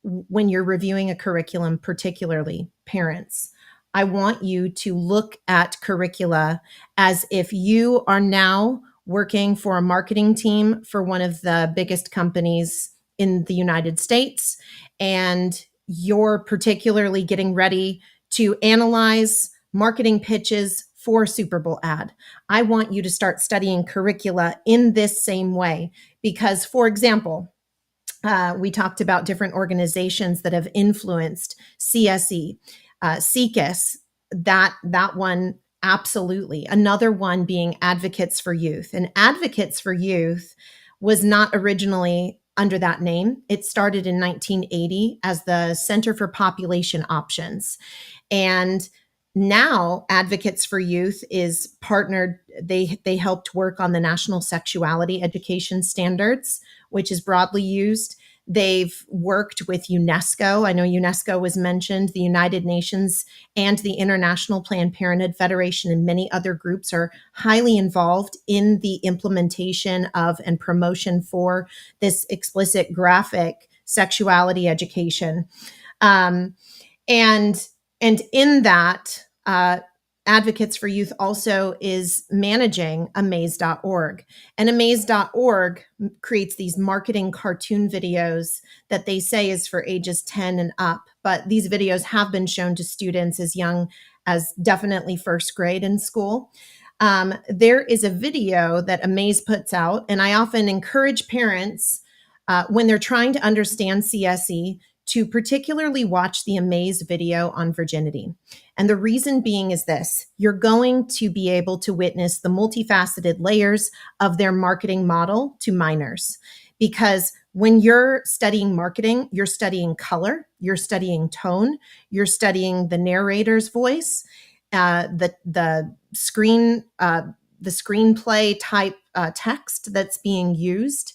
when you're reviewing a curriculum, particularly parents, I want you to look at curricula as if you are now working for a marketing team for one of the biggest companies in the United States, and you're particularly getting ready to analyze marketing pitches for a Super Bowl ad. I want you to start studying curricula in this same way, because, for example, we talked about different organizations that have influenced CSE, CCUS, that one, absolutely. Another one being Advocates for Youth. And Advocates for Youth was not originally under that name. It started in 1980 as the Center for Population Options. And now Advocates for Youth is partnered. They helped work on the National Sexuality Education Standards, which is broadly used. They've worked with UNESCO. I know UNESCO was mentioned. The United Nations and the International Planned Parenthood Federation and many other groups are highly involved in the implementation of and promotion for this explicit graphic sexuality education. And in that, Advocates for Youth also is managing amaze.org. And amaze.org creates these marketing cartoon videos that they say is for ages 10 and up. But these videos have been shown to students as young as definitely first grade in school. There is a video that Amaze puts out, and I often encourage parents when they're trying to understand CSE to particularly watch the Amaze video on virginity. And the reason being is this: you're going to be able to witness the multifaceted layers of their marketing model to minors. Because when you're studying marketing, you're studying color, you're studying tone, you're studying the narrator's voice, the screenplay type text that's being used,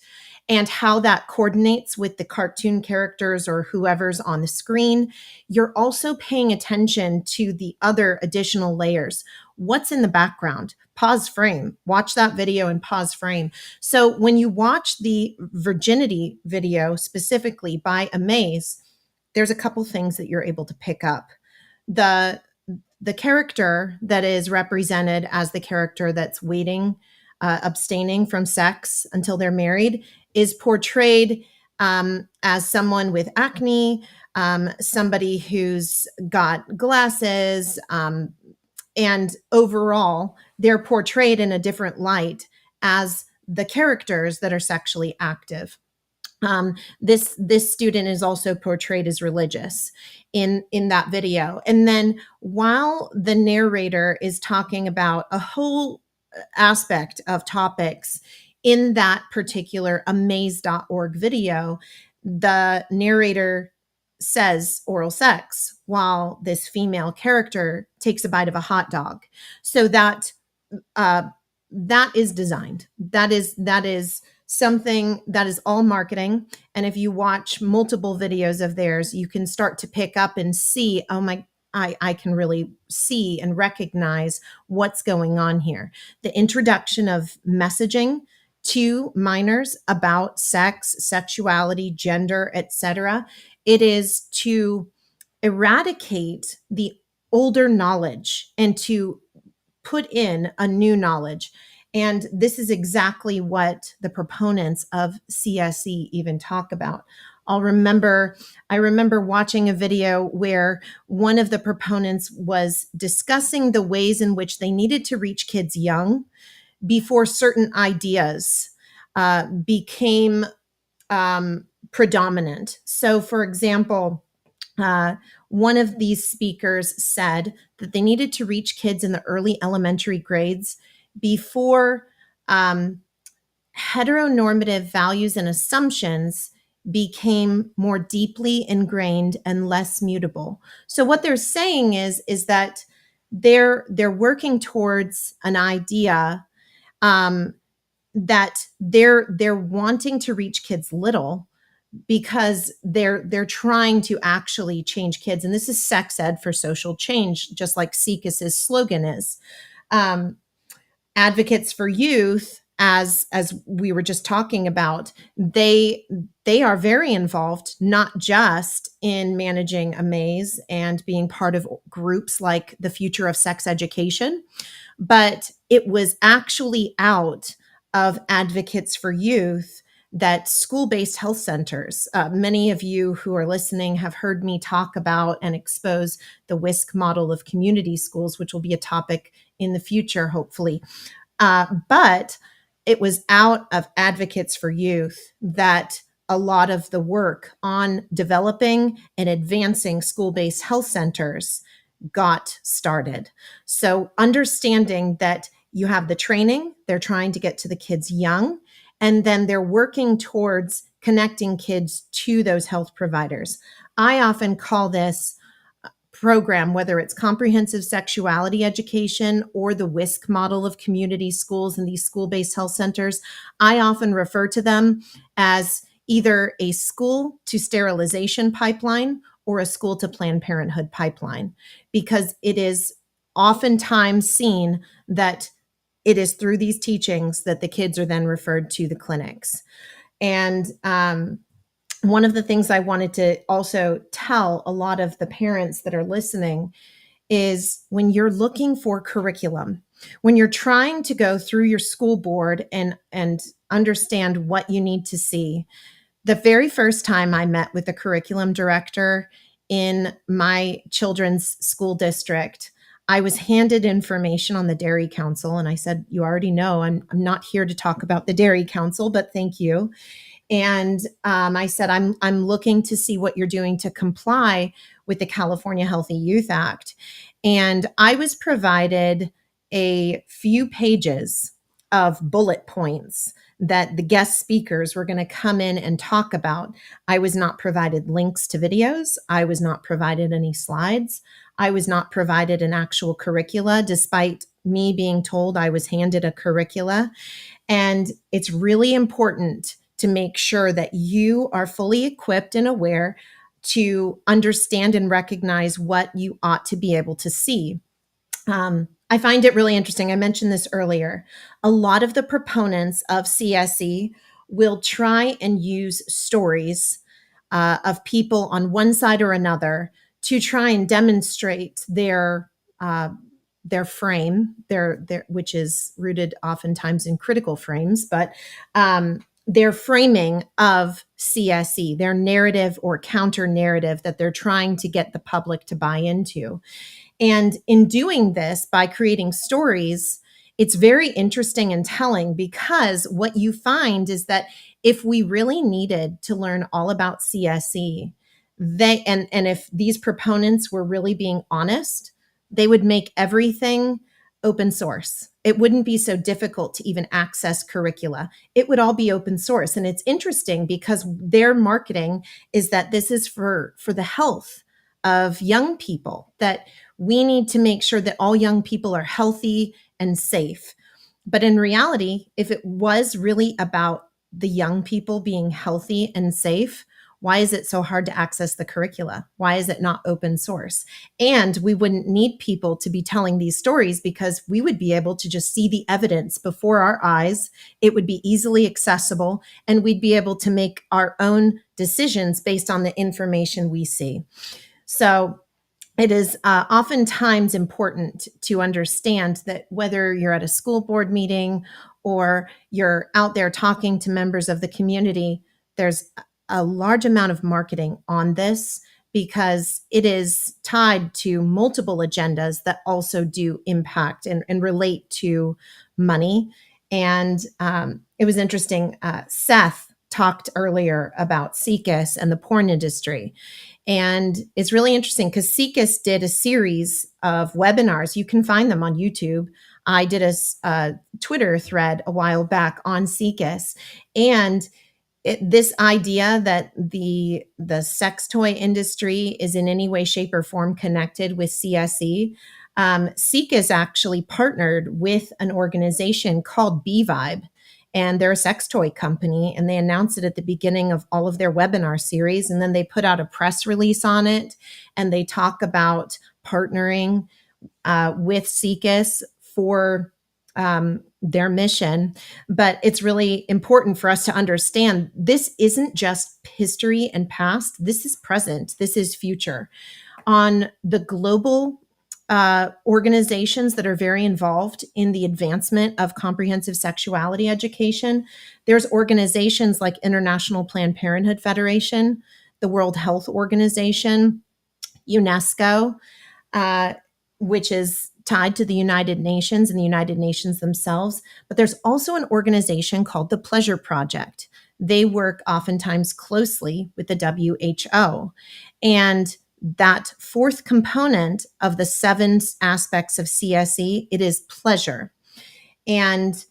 and how that coordinates with the cartoon characters or whoever's on the screen. You're also paying attention to the other additional layers. What's in the background? Pause frame. Watch that video and pause frame. So when you watch the virginity video specifically by Amaze, there's a couple things that you're able to pick up. The character that is represented as the character that's waiting, abstaining from sex until they're married, is portrayed as someone with acne, somebody who's got glasses, and overall, they're portrayed in a different light as the characters that are sexually active. This student is also portrayed as religious in that video. And then while the narrator is talking about a whole aspect of topics in that particular amaze.org video, the narrator says oral sex while this female character takes a bite of a hot dog. So that is designed. That is something that is all marketing. And if you watch multiple videos of theirs, you can start to pick up and see, I can really see and recognize what's going on here. The introduction of messaging to minors about sex, sexuality, gender, etc. It is to eradicate the older knowledge and to put in a new knowledge. And this is exactly what the proponents of CSE even talk about. I remember watching a video where one of the proponents was discussing the ways in which they needed to reach kids young before certain ideas became predominant. So, for example, one of these speakers said that they needed to reach kids in the early elementary grades before heteronormative values and assumptions became more deeply ingrained and less mutable. So what they're saying is that they're working towards an idea that they're wanting to reach kids little because they're trying to actually change kids. And this is sex ed for social change, just like CSE's slogan is. Advocates for youth, as we were just talking about, they are very involved, not just in managing Amaze and being part of groups like the Future of Sex Education, but it was actually out of Advocates for Youth that school-based health centers, many of you who are listening have heard me talk about and expose the WISC model of community schools, which will be a topic in the future, hopefully. But it was out of Advocates for Youth that a lot of the work on developing and advancing school-based health centers got started. So understanding that you have the training, they're trying to get to the kids young, and then they're working towards connecting kids to those health providers. I often call this program, whether it's Comprehensive Sexuality Education or the WISC model of community schools and these school-based health centers, I often refer to them as either a school to sterilization pipeline or a school to Planned Parenthood pipeline, because it is oftentimes seen that it is through these teachings that the kids are then referred to the clinics. And one of the things I wanted to also tell a lot of the parents that are listening is when you're looking for curriculum, when you're trying to go through your school board and understand what you need to see, the very first time I met with the curriculum director in my children's school district, I was handed information on the Dairy Council, and I said, "You already know I'm not here to talk about the Dairy Council, but thank you." And I said, I'm looking to see what you're doing to comply with the California Healthy Youth Act. And I was provided a few pages of bullet points that the guest speakers were going to come in and talk about. I was not provided links to videos. I was not provided any slides. I was not provided an actual curricula, despite me being told I was handed a curricula. And it's really important to make sure that you are fully equipped and aware to understand and recognize what you ought to be able to see. I find it really interesting. I mentioned this earlier. A lot of the proponents of CSE will try and use stories of people on one side or another to try and demonstrate their frame, their which is rooted oftentimes in critical frames, but their framing of CSE, their narrative or counter narrative that they're trying to get the public to buy into. And in doing this, by creating stories, it's very interesting and telling, because what you find is that if we really needed to learn all about CSE, and if these proponents were really being honest, they would make everything open source. It wouldn't be so difficult to even access curricula. It would all be open source. And it's interesting because their marketing is that this is for the health of young people, that we need to make sure that all young people are healthy and safe. But in reality, if it was really about the young people being healthy and safe, why is it so hard to access the curricula? Why is it not open source? And we wouldn't need people to be telling these stories, because we would be able to just see the evidence before our eyes. It would be easily accessible, and we'd be able to make our own decisions based on the information we see. So it is oftentimes important to understand that whether you're at a school board meeting or you're out there talking to members of the community, there's a large amount of marketing on this, because it is tied to multiple agendas that also do impact and relate to money. And it was interesting. Seth talked earlier about CSE and the porn industry. And it's really interesting because CSE did a series of webinars. You can find them on YouTube. I did a Twitter thread a while back on CSE, and this idea that the sex toy industry is in any way, shape, or form connected with CSE. CSE actually partnered with an organization called B-Vibe, and they're a sex toy company, and they announced it at the beginning of all of their webinar series, and then they put out a press release on it, and they talk about partnering with CSE for their mission. But it's really important for us to understand this isn't just history and past. This is present. This is future. On the global organizations that are very involved in the advancement of comprehensive sexuality education, there's organizations like International Planned Parenthood Federation, the World Health Organization, UNESCO, which is tied to the United Nations and the United Nations themselves. But there's also an organization called the Pleasure Project. They work oftentimes closely with the WHO. And that fourth component of the 7 aspects of CSE, it is pleasure. And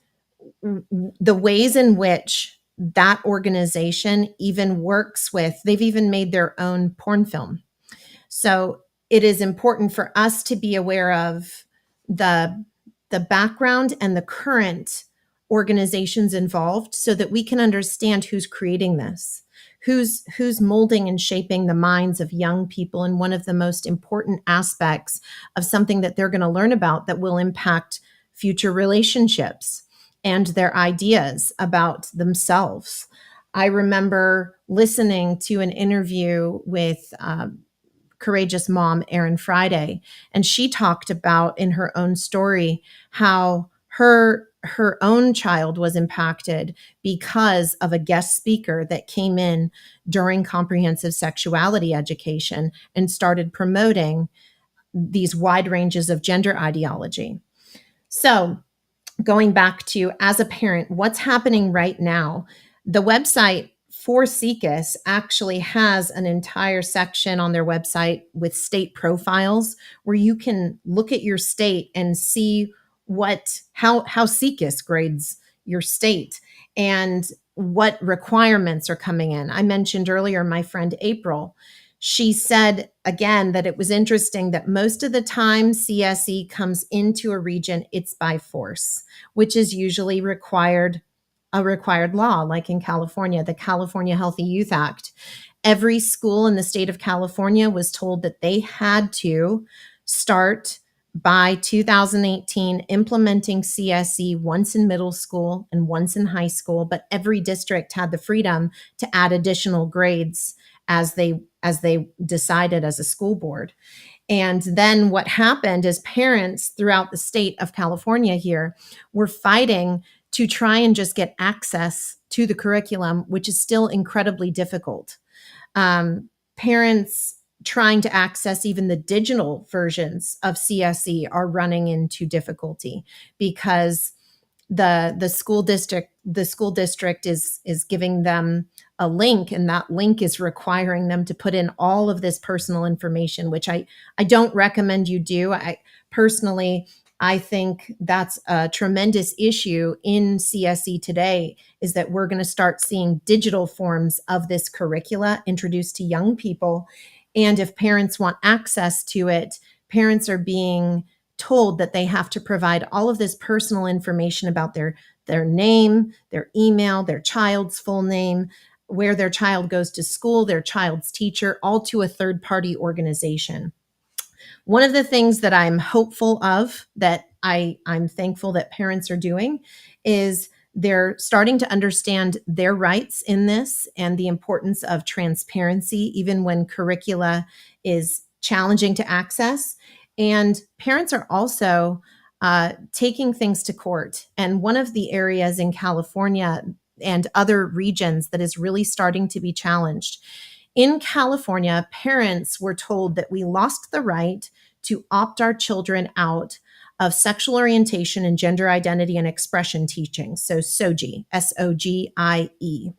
the ways in which that organization even works with, they've even made their own porn film. So it is important for us to be aware of the background and the current organizations involved, so that we can understand who's creating this, who's molding and shaping the minds of young people in one of the most important aspects of something that they're going to learn about that will impact future relationships and their ideas about themselves. I remember listening to an interview with courageous mom, Erin Friday. And she talked about in her own story how her own child was impacted because of a guest speaker that came in during comprehensive sexuality education and started promoting these wide ranges of gender ideology. So going back to, as a parent, what's happening right now? The website for CSE actually has an entire section on their website with state profiles where you can look at your state and see how CSE grades your state and what requirements are coming in. I mentioned earlier my friend April. She said again that it was interesting that most of the time CSE comes into a region, it's by force, which is usually a required law, like in California, the California Healthy Youth Act. Every school in the state of California was told that they had to start by 2018 implementing CSE once in middle school and once in high school, but every district had the freedom to add additional grades as they decided as a school board. And then what happened is parents throughout the state of California here were fighting to try and just get access to the curriculum, which is still incredibly difficult. Parents trying to access even the digital versions of CSE are running into difficulty because the school district is giving them a link, and that link is requiring them to put in all of this personal information, which I don't recommend you do. I think that's a tremendous issue in CSE today, is that we're going to start seeing digital forms of this curricula introduced to young people. And if parents want access to it, parents are being told that they have to provide all of this personal information about their name, their email, their child's full name, where their child goes to school, their child's teacher, all to a third-party organization. One of the things that I'm hopeful of, that I'm thankful that parents are doing, is they're starting to understand their rights in this and the importance of transparency, even when curricula is challenging to access. And parents are also taking things to court. And one of the areas in California and other regions that is really starting to be challenged. In California, parents were told that we lost the right to opt our children out of sexual orientation and gender identity and expression teaching. So SOGIE, SOGIE.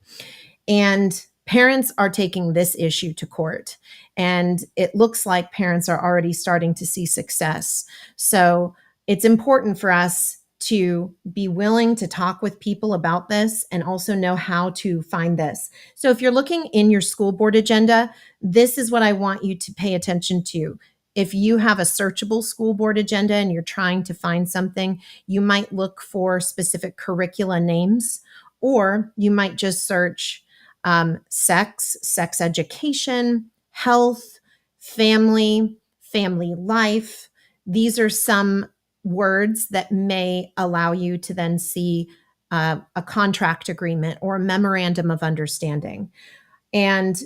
And parents are taking this issue to court. And it looks like parents are already starting to see success. So it's important for us to be willing to talk with people about this and also know how to find this. So if you're looking in your school board agenda, this is what I want you to pay attention to. If you have a searchable school board agenda and you're trying to find something, you might look for specific curricula names, or you might just search sex education, health, family life. These are some words that may allow you to then see a contract agreement or a memorandum of understanding. And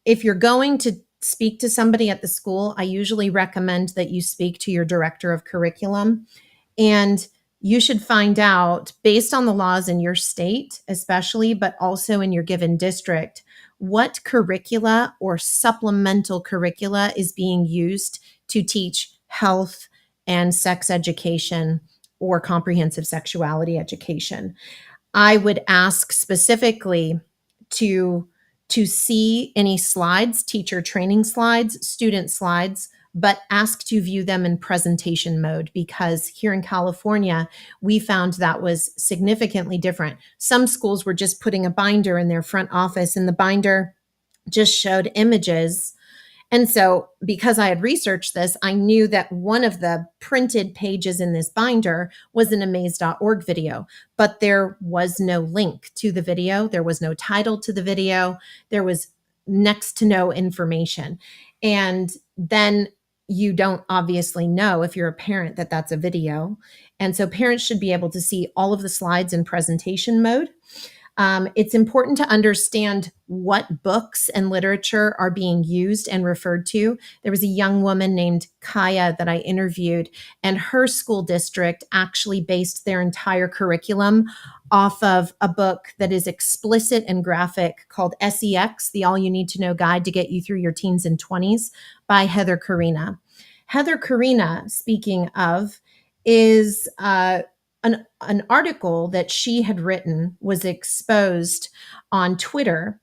if you're going to speak to somebody at the school, I usually recommend that you speak to your director of curriculum. And you should find out, based on the laws in your state, especially, but also in your given district, what curricula or supplemental curricula is being used to teach health and sex education or comprehensive sexuality education. I would ask specifically to see any slides, teacher training slides, student slides, but ask to view them in presentation mode, because here in California, we found that was significantly different. Some schools were just putting a binder in their front office, and the binder just showed images. And so because I had researched this, I knew that one of the printed pages in this binder was an amaze.org video, but there was no link to the video. There was no title to the video. There was next to no information. And then you don't obviously know, if you're a parent, that that's a video. And so parents should be able to see all of the slides in presentation mode. It's important to understand what books and literature are being used and referred to. There was a young woman named Kaya that I interviewed, and her school district actually based their entire curriculum off of a book that is explicit and graphic called SEX, The All You Need to Know Guide to Get You Through Your Teens and 20s by Heather Carina. Heather Karina, speaking of, is an article that she had written was exposed on Twitter,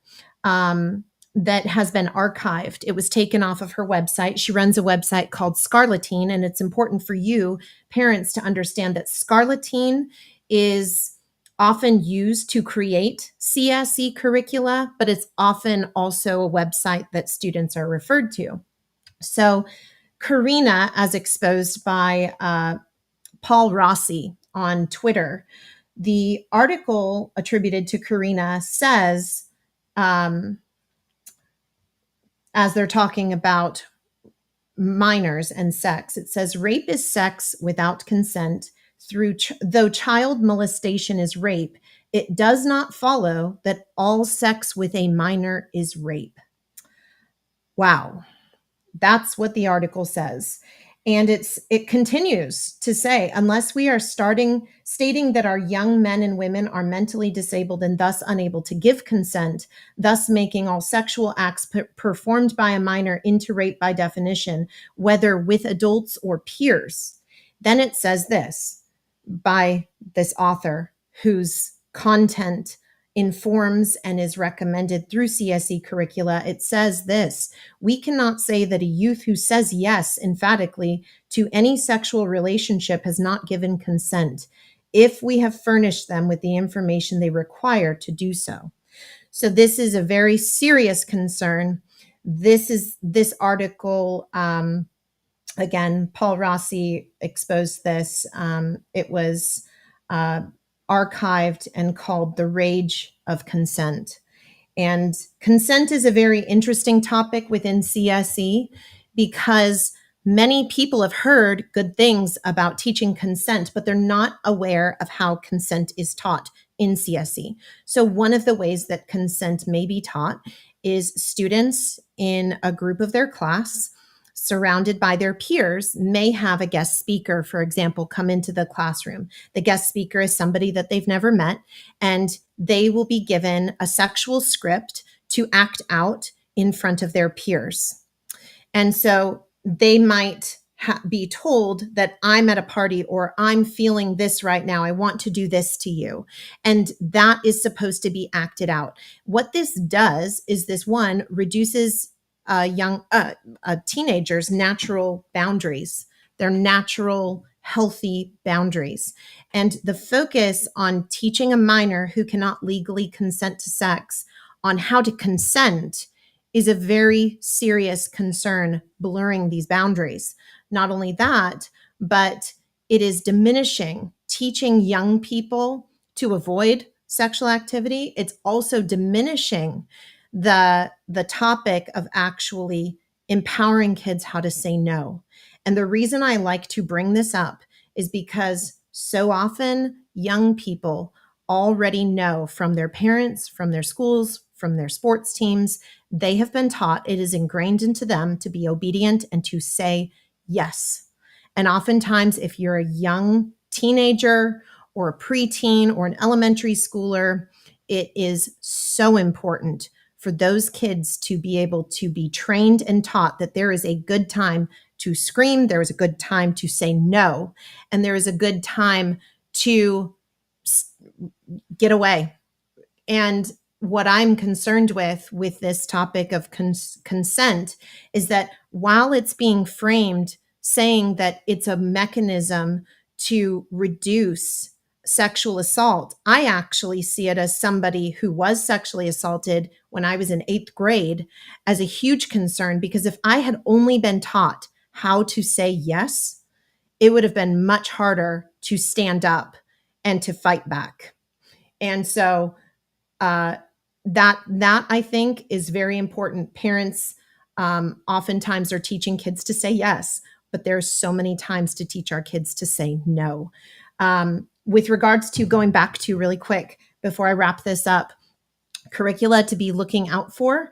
that has been archived. It was taken off of her website. She runs a website called Scarletine, and it's important for you parents to understand that Scarletine is often used to create CSE curricula, but it's often also a website that students are referred to. So Karina, as exposed by Paul Rossi on Twitter, the article attributed to Karina says, as they're talking about minors and sex, it says rape is sex without consent. Though child molestation is rape, it does not follow that all sex with a minor is rape. Wow. That's what the article says. And it continues to say, unless we are stating that our young men and women are mentally disabled and thus unable to give consent, thus making all sexual acts performed by a minor into rape by definition, whether with adults or peers. Then it says this by this author whose content informs and is recommended through CSE curricula. It says this: we cannot say that a youth who says yes emphatically to any sexual relationship has not given consent if we have furnished them with the information they require to do so. So this is a very serious concern. This article, again, Paul Rossi exposed this. It was archived and called The Rage of Consent. And consent is a very interesting topic within CSE because many people have heard good things about teaching consent, but they're not aware of how consent is taught in CSE. So one of the ways that consent may be taught is students in a group of their class, surrounded by their peers, may have a guest speaker, for example, come into the classroom. The guest speaker is somebody that they've never met, and they will be given a sexual script to act out in front of their peers. And so they might be told that I'm at a party, or I'm feeling this right now. I want to do this to you. And that is supposed to be acted out. What this does is this, one, reduces teenagers' natural boundaries, their natural healthy boundaries. And the focus on teaching a minor who cannot legally consent to sex on how to consent is a very serious concern, blurring these boundaries. Not only that, but it is diminishing teaching young people to avoid sexual activity. It's also diminishing the topic of actually empowering kids how to say no. And the reason I like to bring this up is because so often young people already know from their parents, from their schools, from their sports teams, they have been taught, it is ingrained into them to be obedient and to say yes. And oftentimes, if you're a young teenager or a preteen or an elementary schooler, it is so important for those kids to be able to be trained and taught that there is a good time to scream, there is a good time to say no, and there is a good time to get away. And what I'm concerned with this topic of consent is that while it's being framed saying that it's a mechanism to reduce sexual assault, I actually see it as somebody who was sexually assaulted when I was in 8th grade as a huge concern, because if I had only been taught how to say yes, it would have been much harder to stand up and to fight back. And so that I think is very important. Parents oftentimes are teaching kids to say yes, but there's so many times to teach our kids to say no. With regards to going back to really quick before I wrap this up, curricula to be looking out for,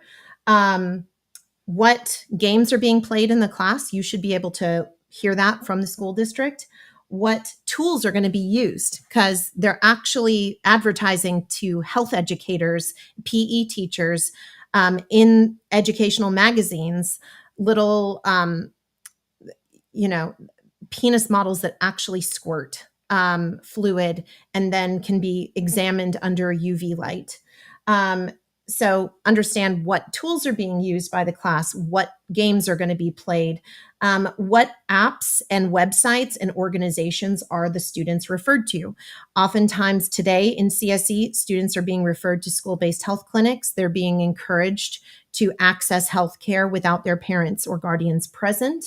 what games are being played in the class, you should be able to hear that from the school district. What tools are going to be used, because they're actually advertising to health educators, PE teachers, in educational magazines, little penis models that actually squirt fluid and then can be examined under UV light. So understand what tools are being used by the class, what games are going to be played, what apps and websites and organizations are the students referred to. Oftentimes today in CSE, students are being referred to school-based health clinics. They're being encouraged to access health care without their parents or guardians present.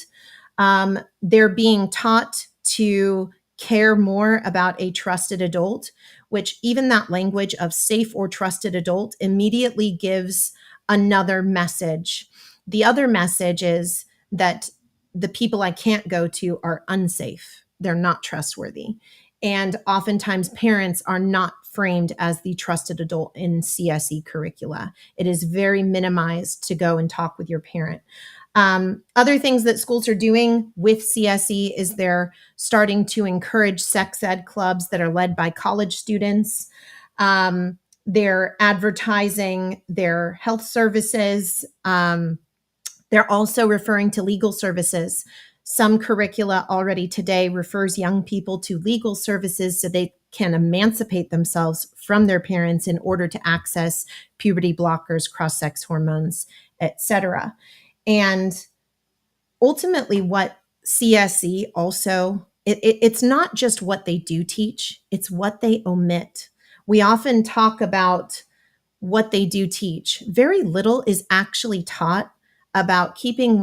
They're being taught to care more about a trusted adult, which even that language of safe or trusted adult immediately gives another message. The other message is that the people I can't go to are unsafe. They're not trustworthy. And oftentimes parents are not framed as the trusted adult in CSE curricula. It is very minimized to go and talk with your parent. Other things that schools are doing with CSE is they're starting to encourage sex ed clubs that are led by college students. They're advertising their health services. They're also referring to legal services. Some curricula already today refers young people to legal services so they can emancipate themselves from their parents in order to access puberty blockers, cross-sex hormones, etc. And ultimately, what CSE also, it's not just what they do teach, it's what they omit. We often talk about what they do teach. Very little is actually taught about keeping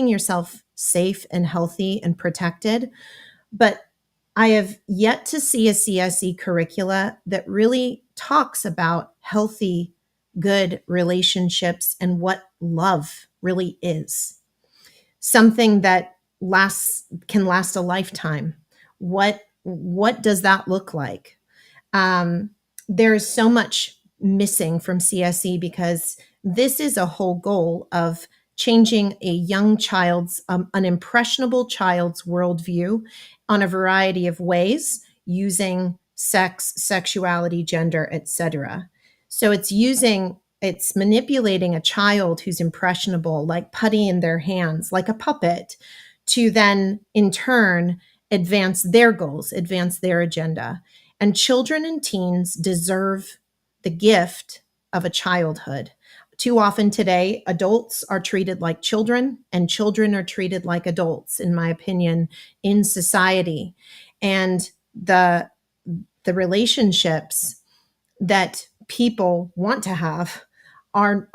yourself safe and healthy and protected. But I have yet to see a CSE curricula that really talks about healthy, good relationships and what love really is. Something that can last a lifetime. What does that look like? There's so much missing from CSE because this is a whole goal of changing a young child's, an impressionable child's worldview on a variety of ways using sex, sexuality, gender, etc. So it's manipulating a child who's impressionable, like putty in their hands, like a puppet, to then in turn advance their goals, advance their agenda. And children and teens deserve the gift of a childhood. Too often today, adults are treated like children, and children are treated like adults, in my opinion, in society. And the relationships that people want to have are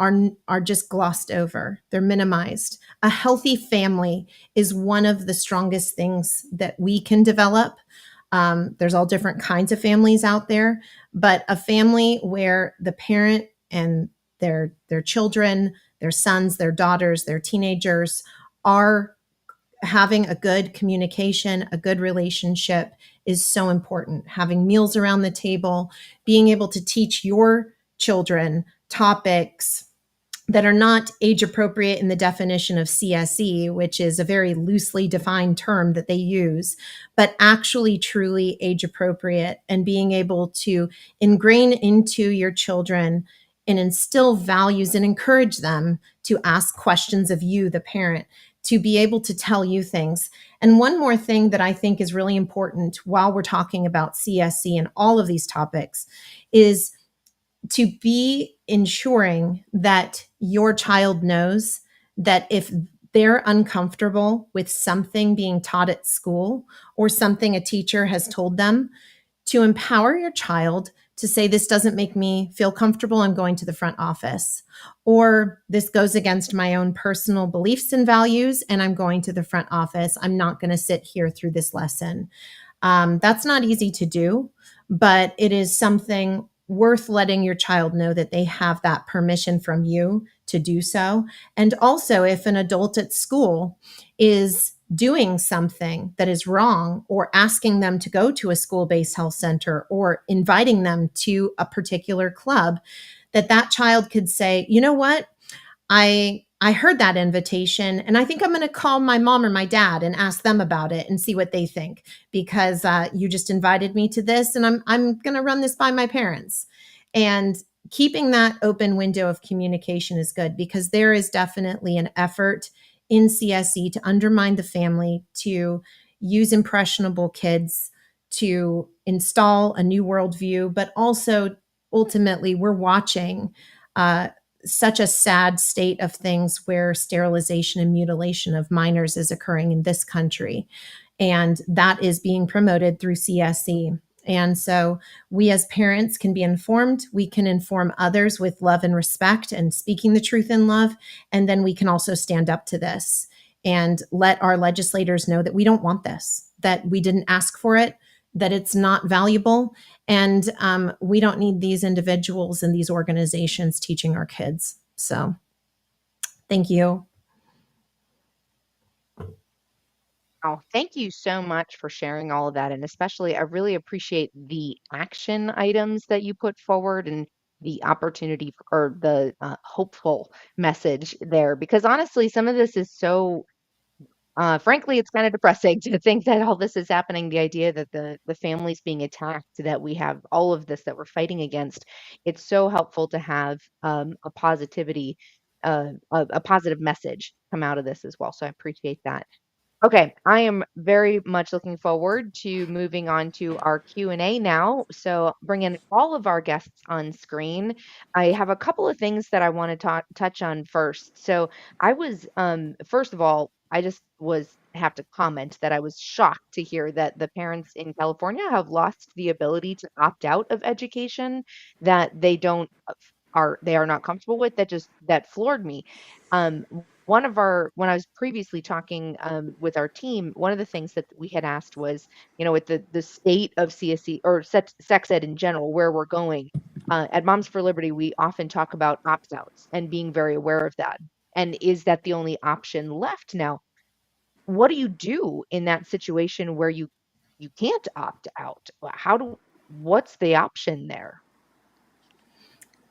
just glossed over. They're minimized. A healthy family is one of the strongest things that we can develop. There's all different kinds of families out there, but a family where the parent and their children, their sons, their daughters, their teenagers are having a good communication, a good relationship is so important. Having meals around the table, being able to teach your children topics that are not age appropriate in the definition of CSE, which is a very loosely defined term that they use, but actually truly age appropriate, and being able to ingrain into your children and instill values and encourage them to ask questions of you, the parent, to be able to tell you things. And one more thing that I think is really important while we're talking about CSE and all of these topics is to be ensuring that your child knows that if they're uncomfortable with something being taught at school or something a teacher has told them, to empower your child to say, this doesn't make me feel comfortable, I'm going to the front office. Or this goes against my own personal beliefs and values, and I'm going to the front office. I'm not going to sit here through this lesson. That's not easy to do, but it is something worth letting your child know that they have that permission from you to do so. And also, if an adult at school is doing something that is wrong or asking them to go to a school-based health center or inviting them to a particular club, that child could say, you know what, I heard that invitation and I think I'm going to call my mom or my dad and ask them about it and see what they think, because you just invited me to this and I'm going to run this by my parents. And keeping that open window of communication is good, because there is definitely an effort in CSE to undermine the family, to use impressionable kids, to install a new worldview, but also ultimately we're watching such a sad state of things where sterilization and mutilation of minors is occurring in this country. And that is being promoted through CSE. And so we as parents can be informed. We can inform others with love and respect and speaking the truth in love. And then we can also stand up to this and let our legislators know that we don't want this, that we didn't ask for it, that it's not valuable. And we don't need these individuals and these organizations teaching our kids. So thank you. Oh, thank you so much for sharing all of that. And especially, I really appreciate the action items that you put forward and the opportunity or the hopeful message there. Because honestly, some of this is so, frankly, it's kind of depressing to think that all this is happening. The idea that the families being attacked, that we have all of this that we're fighting against. It's so helpful to have a positivity, a positive message come out of this as well. So I appreciate that. Okay, I am very much looking forward to moving on to our Q&A now. So bringing all of our guests on screen, I have a couple of things that I want to touch on first. So I was, first of all, I just have to comment that I was shocked to hear that the parents in California have lost the ability to opt out of education, that they don't they are not comfortable with. That floored me. Um, one of our when I was previously talking with our team, one of the things that we had asked was, with the state of CSE or sex ed in general, where we're going. At Moms for Liberty, we often talk about opt-outs and being very aware of that. And is that the only option left now? What do you do in that situation where you can't opt out? What's the option there?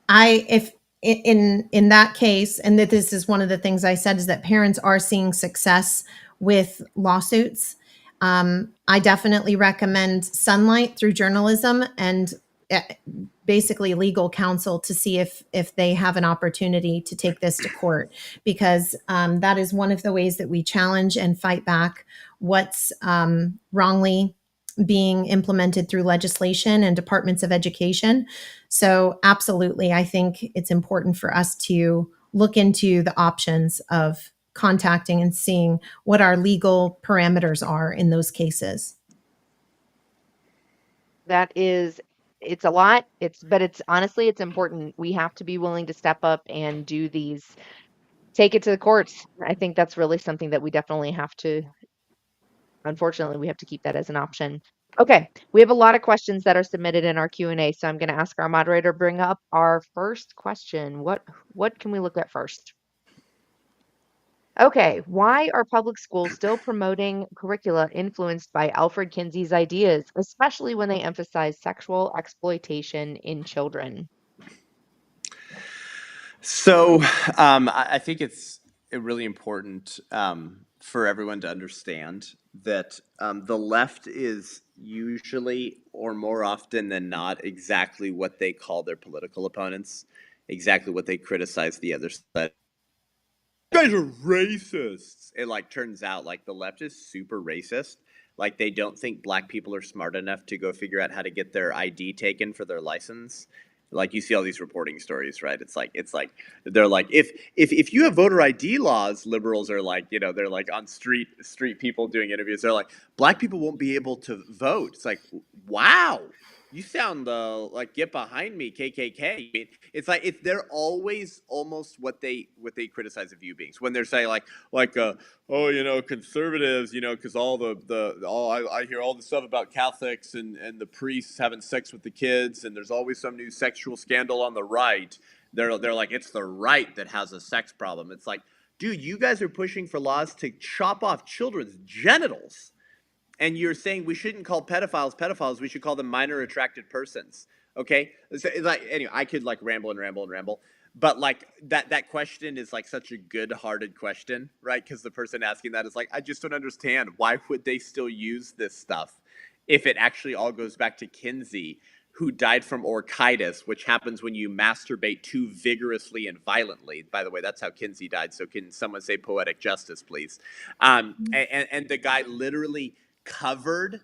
If in that case, and that this is one of the things I said, is that parents are seeing success with lawsuits. I definitely recommend sunlight through journalism and basically legal counsel to see if they have an opportunity to take this to court, because that is one of the ways that we challenge and fight back what's wrongly being implemented through legislation and departments of education. So absolutely, I think it's important for us to look into the options of contacting and seeing what our legal parameters are in those cases. It's a lot. But it's honestly, it's important. We have to be willing to step up and take it to the courts. I think that's really something that we definitely unfortunately, we have to keep that as an option. Okay, we have a lot of questions that are submitted in our Q&A, so I'm going to ask our moderator to bring up our first question. What can we look at first? Okay, why are public schools still promoting curricula influenced by Alfred Kinsey's ideas, especially when they emphasize sexual exploitation in children? So I think it's really important for everyone to understand that the left is usually, or more often than not, exactly what they call their political opponents, exactly what they criticize the other side. You guys are racists. It turns out the left is super racist. They don't think black people are smart enough to go figure out how to get their ID taken for their license. You see all these reporting stories, right? It's like they're like, if you have voter ID laws, liberals are they're on street people doing interviews. They're like, black people won't be able to vote. It's like, wow, you sound get behind me, KKK. They're always almost what they criticize of you beings when they're saying oh, conservatives, because I hear all the stuff about Catholics and the priests having sex with the kids, and there's always some new sexual scandal on the right. They're like, it's the right that has a sex problem. It's like, dude, you guys are pushing for laws to chop off children's genitals. And you're saying we shouldn't call pedophiles, we should call them minor attracted persons. Okay? So, anyway, I could ramble and ramble and ramble. But that question is such a good-hearted question, right? Because the person asking that is I just don't understand. Why would they still use this stuff if it actually all goes back to Kinsey, who died from orchitis, which happens when you masturbate too vigorously and violently. By the way, that's how Kinsey died. So can someone say poetic justice, please? And the guy literally covered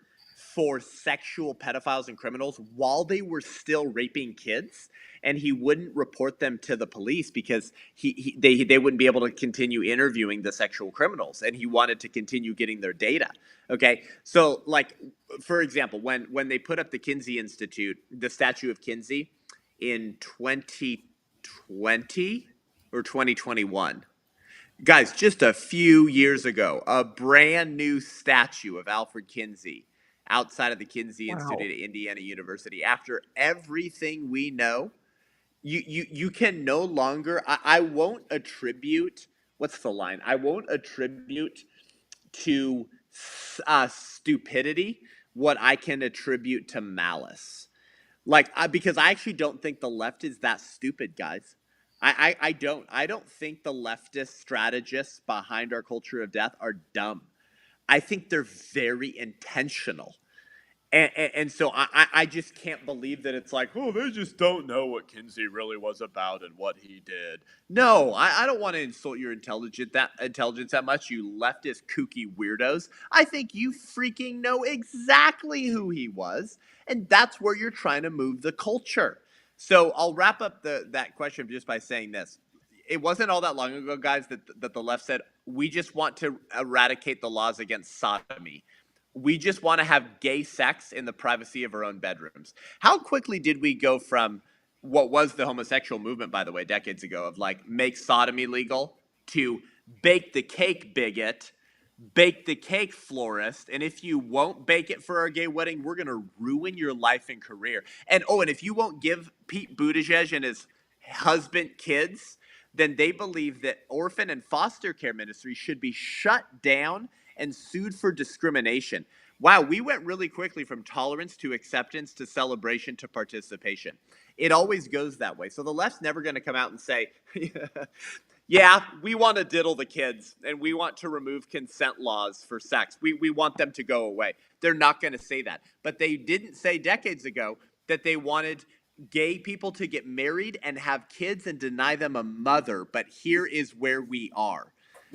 for sexual pedophiles and criminals while they were still raping kids, and he wouldn't report them to the police because they wouldn't be able to continue interviewing the sexual criminals, and he wanted to continue getting their data. Okay, so like for example, when they put up the Kinsey Institute, the statue of Kinsey in 2020 or 2021, guys, just a few years ago, a brand new statue of Alfred Kinsey outside of the Kinsey Institute at Indiana University. After everything we know, you can no longer. I won't attribute. What's the line? I won't attribute to stupidity what I can attribute to malice. Because I actually don't think the left is that stupid, guys. I don't. I don't think the leftist strategists behind our culture of death are dumb. I think they're very intentional. And so I just can't believe that it's like, oh, they just don't know what Kinsey really was about and what he did. No, I don't want to insult your intelligence that much, you leftist kooky weirdos. I think you freaking know exactly who he was, and that's where you're trying to move the culture. So I'll wrap up that question just by saying this. It wasn't all that long ago, guys, that the left said, we just want to eradicate the laws against sodomy. We just want to have gay sex in the privacy of our own bedrooms. How quickly did we go from what was the homosexual movement, by the way, decades ago, of like make sodomy legal, to bake the cake, bigot, bake the cake, florist, and if you won't bake it for our gay wedding, we're going to ruin your life and career. And and if you won't give Pete Buttigieg and his husband kids, then they believe that orphan and foster care ministries should be shut down and sued for discrimination. Wow, we went really quickly from tolerance to acceptance to celebration to participation. It always goes that way. So the left's never going to come out and say, yeah, we want to diddle the kids and we want to remove consent laws for sex. We want them to go away. They're not going to say that. But they didn't say decades ago that they wanted gay people to get married and have kids and deny them a mother. But here is where we are.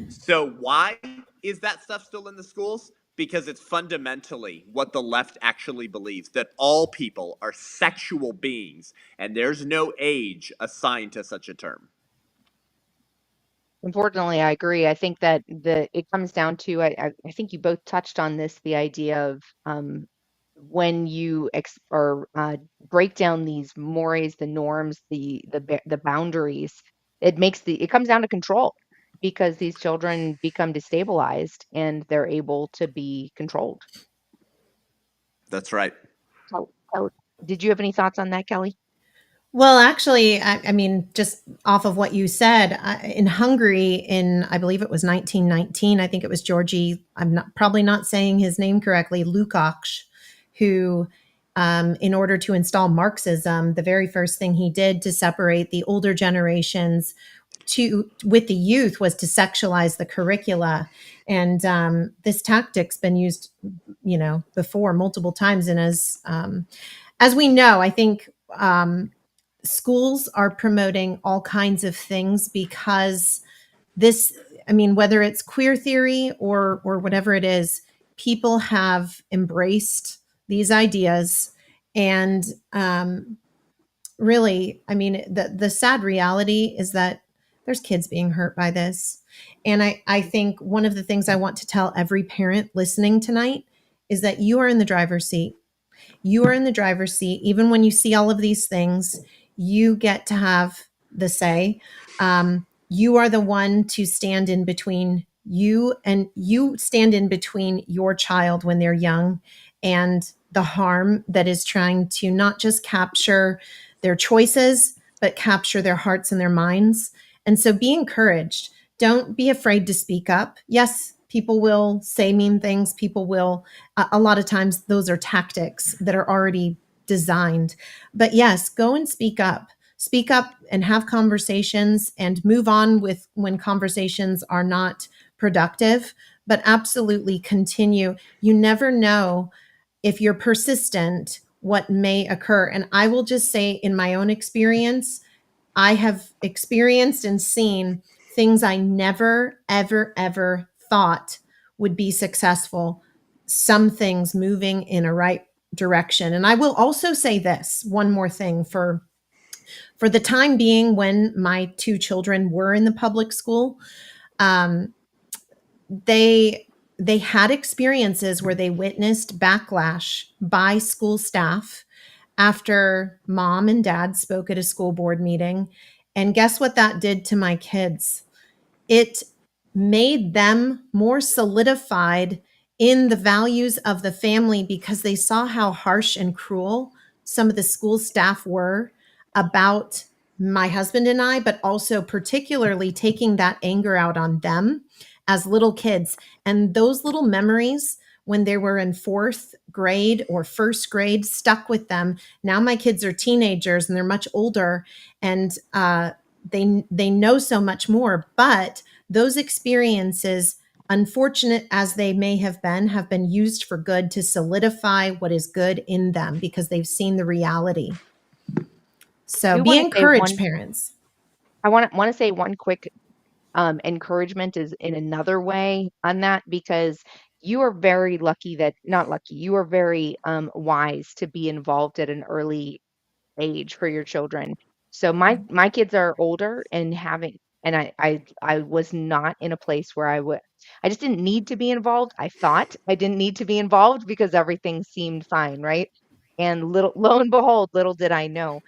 So why is that stuff still in the schools? Because it's fundamentally what the left actually believes, that all people are sexual beings and there's no age assigned to such a term. Unfortunately, I agree. I think that it comes down to, I think you both touched on this, the idea of when you break down these mores, the norms, the boundaries, it comes down to control, because these children become destabilized and they're able to be controlled. That's right. So, did you have any thoughts on that, Kelly? Well, actually, I mean, just off of what you said, in Hungary, in I believe it was 1919, I think it was Georgi, probably not saying his name correctly, Lukács, who, in order to install Marxism, the very first thing he did to separate the older generations with the youth was to sexualize the curricula. And this tactic's been used, before multiple times. And as we know, I think schools are promoting all kinds of things because whether it's queer theory or whatever it is, people have embraced these ideas. And really, the sad reality is that there's kids being hurt by this. And I think one of the things I want to tell every parent listening tonight is that you are in the driver's seat. You are in the driver's seat. Even when you see all of these things, you get to have the say. You are the one to stand in between you stand in between your child when they're young and the harm that is trying to not just capture their choices, but capture their hearts and their minds. And so be encouraged. Don't be afraid to speak up. Yes, people will say mean things. People will, a lot of times those are tactics that are already designed. But yes, go and speak up. Speak up and have conversations and move on with when conversations are not productive, but absolutely continue. You never know if you're persistent what may occur. And I will just say, in my own experience, I have experienced and seen things I never, ever, ever thought would be successful. Some things moving in a right direction. And I will also say this one more thing for the time being, when my two children were in the public school, um, they had experiences where they witnessed backlash by school staff after mom and dad spoke at a school board meeting. And guess what that did to my kids? It made them more solidified in the values of the family, because they saw how harsh and cruel some of the school staff were about my husband and I, but also particularly taking that anger out on them as little kids. And those little memories, when they were in fourth grade or first grade, stuck with them. Now my kids are teenagers and they're much older, and they know so much more. But those experiences, unfortunate as they may have been used for good to solidify what is good in them, because they've seen the reality. So do be wanna say encouraged, one parents. I wanna say one quick encouragement is in another way on that, because you are very lucky that not lucky, you are very wise to be involved at an early age for your children. So my kids are older and having and I was not in a place where I just didn't need to be involved. I thought I didn't need to be involved because everything seemed fine, right? And little lo and behold, little did I know.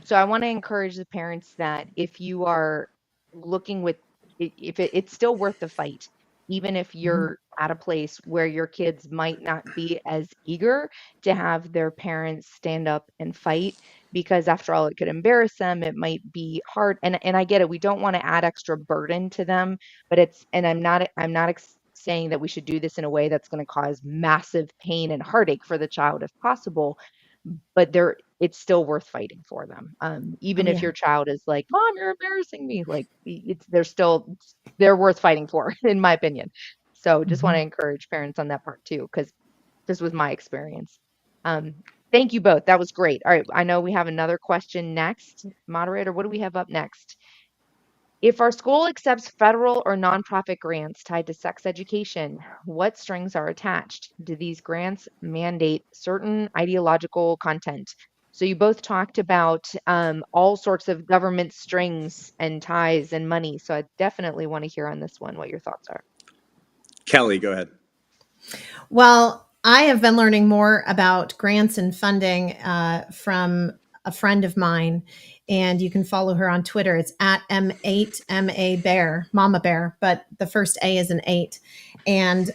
So I want to encourage the parents that if you are looking with if it's still worth the fight, even if Mhm. you're at a place where your kids might not be as eager to have their parents stand up and fight, because after all, it could embarrass them. It might be hard. And I get it. We don't want to add extra burden to them, but and I'm not saying that we should do this in a way that's going to cause massive pain and heartache for the child if possible, but it's still worth fighting for them. Oh Even if yeah. your child is like, "Mom, you're embarrassing me." Like they're worth fighting for, in my opinion. So just want to Mhm. encourage parents on that part too, because this was my experience. Um, Thank you both. That was great. All right, I know we have another question next. Moderator, what do we have up next? If our school accepts federal or nonprofit grants tied to sex education, what strings are attached? Do these grants mandate certain ideological content? So you both talked about all sorts of government strings and ties and money. So I definitely want to hear on this one what your thoughts are. Kelly, go ahead. Well, I have been learning more about grants and funding from a friend of mine, and you can follow her on Twitter. It's at M8MA Bear, Mama Bear, but the first A is an 8. And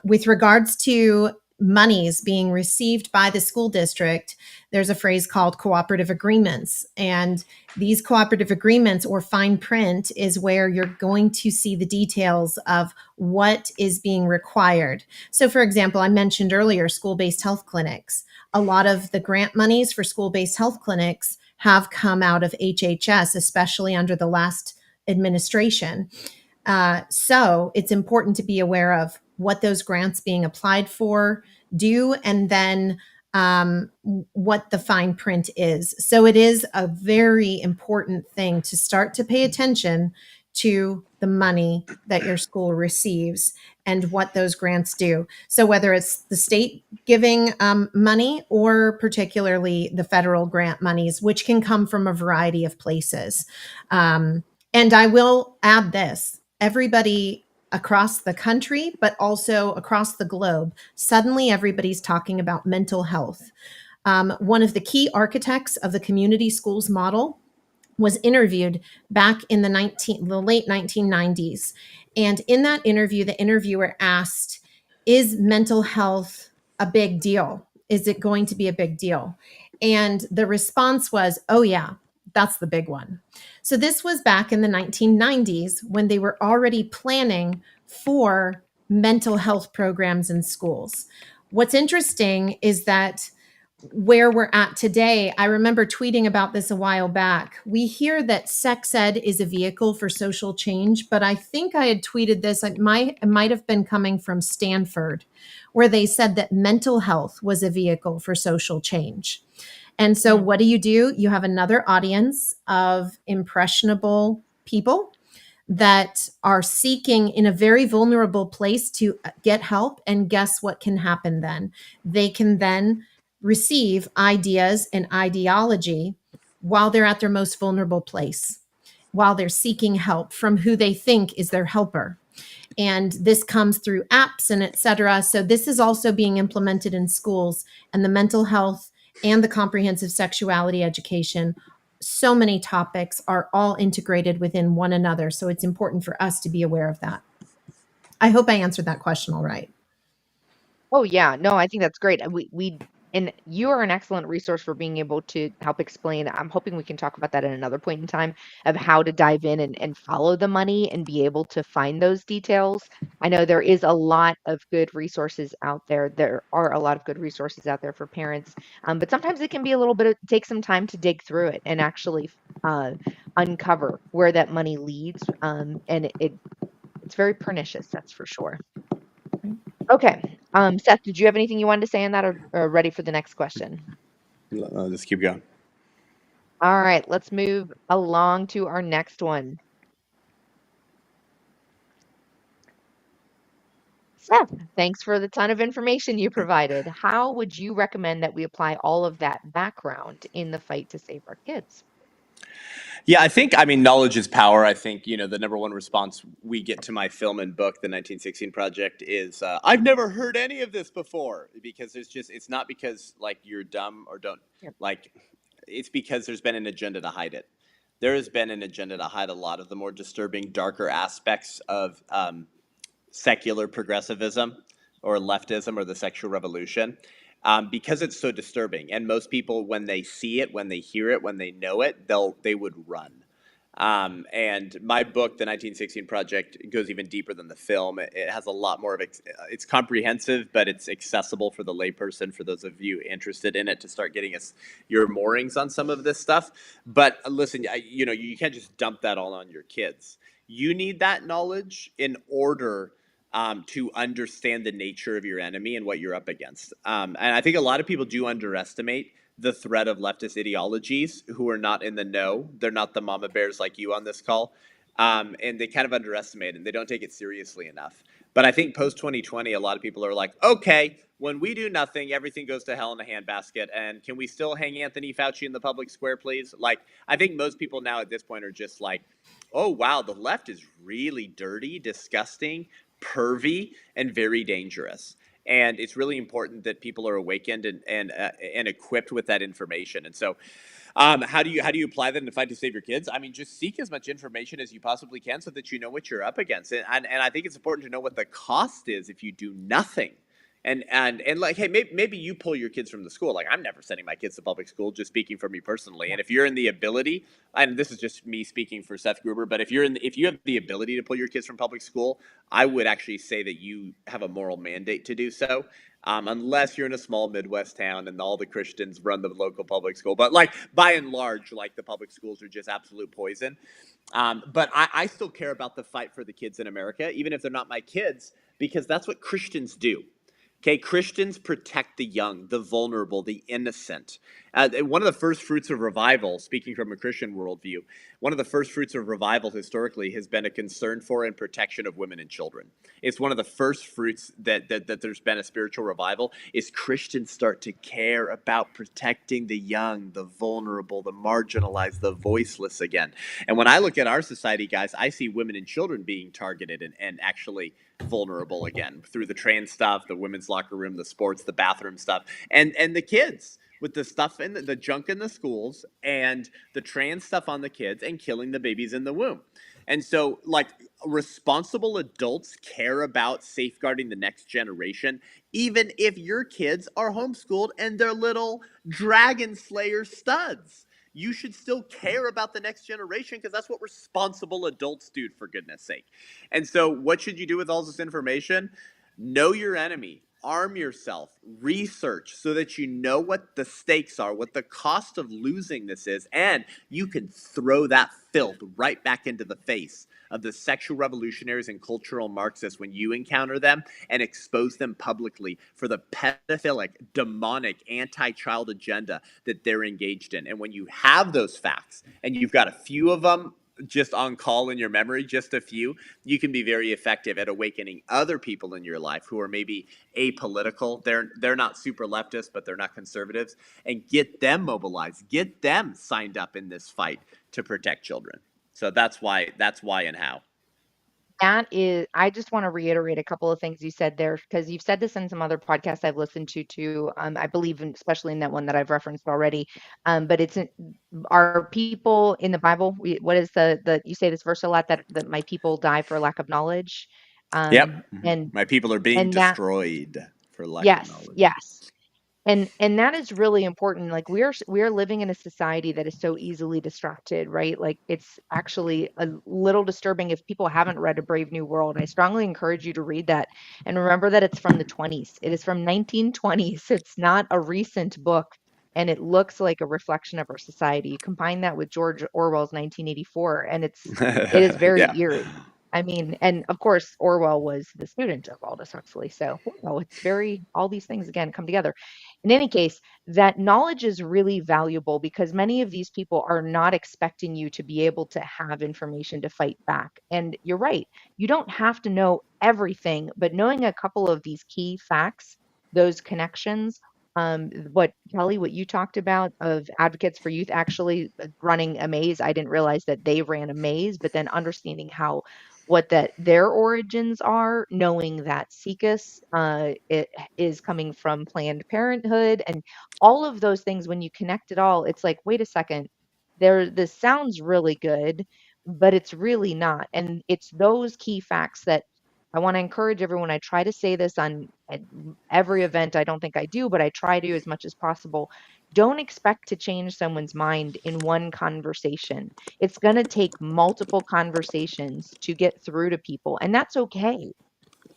with regards to monies being received by the school district, there's a phrase called cooperative agreements. And these cooperative agreements, or fine print, is where you're going to see the details of what is being required. So, for example, I mentioned earlier school based health clinics. A lot of the grant monies for school based health clinics have come out of HHS, especially under the last administration. So, it's important to be aware of what those grants being applied for do, and then what the fine print is. So, it is a very important thing to start to pay attention to the money that your school receives and what those grants do. So, whether it's the state giving money, or particularly the federal grant monies, which can come from a variety of places. And I will add this: everybody across the country, but also across the globe, suddenly everybody's talking about mental health. One of the key architects of the community schools model was interviewed back in the late 1990s. And in that interview, the interviewer asked, "Is mental health a big deal? Is it going to be a big deal?" And the response was, "Oh, yeah, that's the big one." So this was back in the 1990s, when they were already planning for mental health programs in schools. What's interesting is that where we're at today, I remember tweeting about this a while back. We hear that sex ed is a vehicle for social change, but I think I had tweeted this. It might have been coming from Stanford, where they said that mental health was a vehicle for social change. And so, what do? You have another audience of impressionable people that are seeking in a very vulnerable place to get help. And guess what can happen then? They can then receive ideas and ideology while they're at their most vulnerable place, while they're seeking help from who they think is their helper. And this comes through apps and et cetera. So this is also being implemented in schools, and the mental health and the comprehensive sexuality education. So many topics are all integrated within one another. So it's important for us to be aware of that. I hope I answered that question all right. Oh yeah, no, I think that's great. We and you are an excellent resource for being able to help explain. I'm hoping we can talk about that at another point in time of how to dive in and follow the money and be able to find those details. I know there is a lot of good resources out there. There are a lot of good resources out there for parents, but sometimes it can be a little bit take some time to dig through it and actually uncover where that money leads. And it's very pernicious, that's for sure. Okay. Seth, did you have anything you wanted to say on that, or ready for the next question? Just keep going. All right, let's move along to our next one. Seth, thanks for the ton of information you provided. How would you recommend that we apply all of that background in the fight to save our kids? Yeah, I mean, knowledge is power. I think, the number one response we get to my film and book, the 1916 Project, is I've never heard any of this before, because it's not because like you're dumb or don't Yep. like, it's because there's been an agenda to hide it. There has been an agenda to hide a lot of the more disturbing, darker aspects of secular progressivism or leftism or the sexual revolution. Because it's so disturbing, and most people, when they see it, when they hear it, when they know it, they would run. And my book, the 1916 Project, goes even deeper than the film. It has a lot more of it's comprehensive, but it's accessible for the layperson. For those of you interested in it, to start getting your moorings on some of this stuff. But listen, you can't just dump that all on your kids. You need that knowledge in order to understand the nature of your enemy and what you're up against. And I think a lot of people do underestimate the threat of leftist ideologies who are not in the know. They're not the mama bears like you on this call. And they kind of underestimate it, and they don't take it seriously enough. But I think post 2020, a lot of people are like, okay, when we do nothing, everything goes to hell in a handbasket. And can we still hang Anthony Fauci in the public square, please? Like, I think most people now at this point are just like, oh, wow, the left is really dirty, disgusting, pervy, and very dangerous. And it's really important that people are awakened and equipped with that information. And so, how do you apply that in the fight to save your kids? I mean, just seek as much information as you possibly can so that you know what you're up against. And I think it's important to know what the cost is if you do nothing. And like, hey, maybe you pull your kids from the school. Like, I'm never sending my kids to public school, just speaking for me personally. And if you're in the ability, and this is just me speaking for Seth Gruber, but if you have the ability to pull your kids from public school, I would actually say that you have a moral mandate to do so. Unless you're in a small Midwest town and all the Christians run the local public school. But like, by and large, like, the public schools are just absolute poison. But I still care about the fight for the kids in America, even if they're not my kids, because that's what Christians do. Okay, Christians protect the young, the vulnerable, the innocent. One of the first fruits of revival, speaking from a Christian worldview, one of the first fruits of revival historically has been a concern for and protection of women and children. It's one of the first fruits that there's been a spiritual revival, is Christians start to care about protecting the young, the vulnerable, the marginalized, the voiceless again. And when I look at our society, guys, I see women and children being targeted and actually vulnerable again through the trans stuff, the women's locker room, the sports, the bathroom stuff, and the kids with the stuff in the junk in the schools and the trans stuff on the kids and killing the babies in the womb. And so, like, responsible adults care about safeguarding the next generation, even if your kids are homeschooled and they're little dragon slayer studs. You should still care about the next generation, because that's what responsible adults do, for goodness sake. And so what should you do with all this information? Know your enemy. arm yourself, research so that you know what the stakes are, what the cost of losing this is, and you can throw that filth right back into the face of the sexual revolutionaries and cultural Marxists when you encounter them, and expose them publicly for the pedophilic, demonic, anti-child agenda that they're engaged in. And when you have those facts, and you've got a few of them just on call in your memory, just a few, you can be very effective at awakening other people in your life who are maybe apolitical. They're not super leftist, but they're not conservatives, and get them mobilized, get them signed up in this fight to protect children. So that's why and how. That is, I just want to reiterate a couple of things you said there, because you've said this in some other podcasts I've listened to too. I believe, especially in that one that I've referenced already. But are people in the Bible? What is the you say this verse a lot, that my people die for lack of knowledge, Yep. and My people are being that, destroyed for lack of yes, knowledge. yes. And that is really important. Like, we are living in a society that is so easily distracted, right? Like, it's actually a little disturbing. If people haven't read A Brave New World, I strongly encourage you to read that. And remember that it's from the 20s. It is from 1920s. It's not a recent book, and it looks like a reflection of our society. You combine that with George Orwell's 1984, and it is very Yeah. eerie. I mean, and of course, Orwell was the student of Aldous Huxley. So, it's all these things again come together. In any case, that knowledge is really valuable, because many of these people are not expecting you to be able to have information to fight back. And you're right, you don't have to know everything, but knowing a couple of these key facts, those connections, what Kelly, what you talked about of Advocates for Youth actually running a maze. I didn't realize that they ran a maze, but then understanding what their origins are, knowing that CSE it is coming from Planned Parenthood, and all of those things. When you connect it all, it's like, wait a second, this sounds really good, but it's really not. And it's those key facts that I want to encourage everyone. I try to say this at every event. I don't think I do, but I try to as much as possible. Don't expect to change someone's mind in one conversation. It's going to take multiple conversations to get through to people, and that's okay.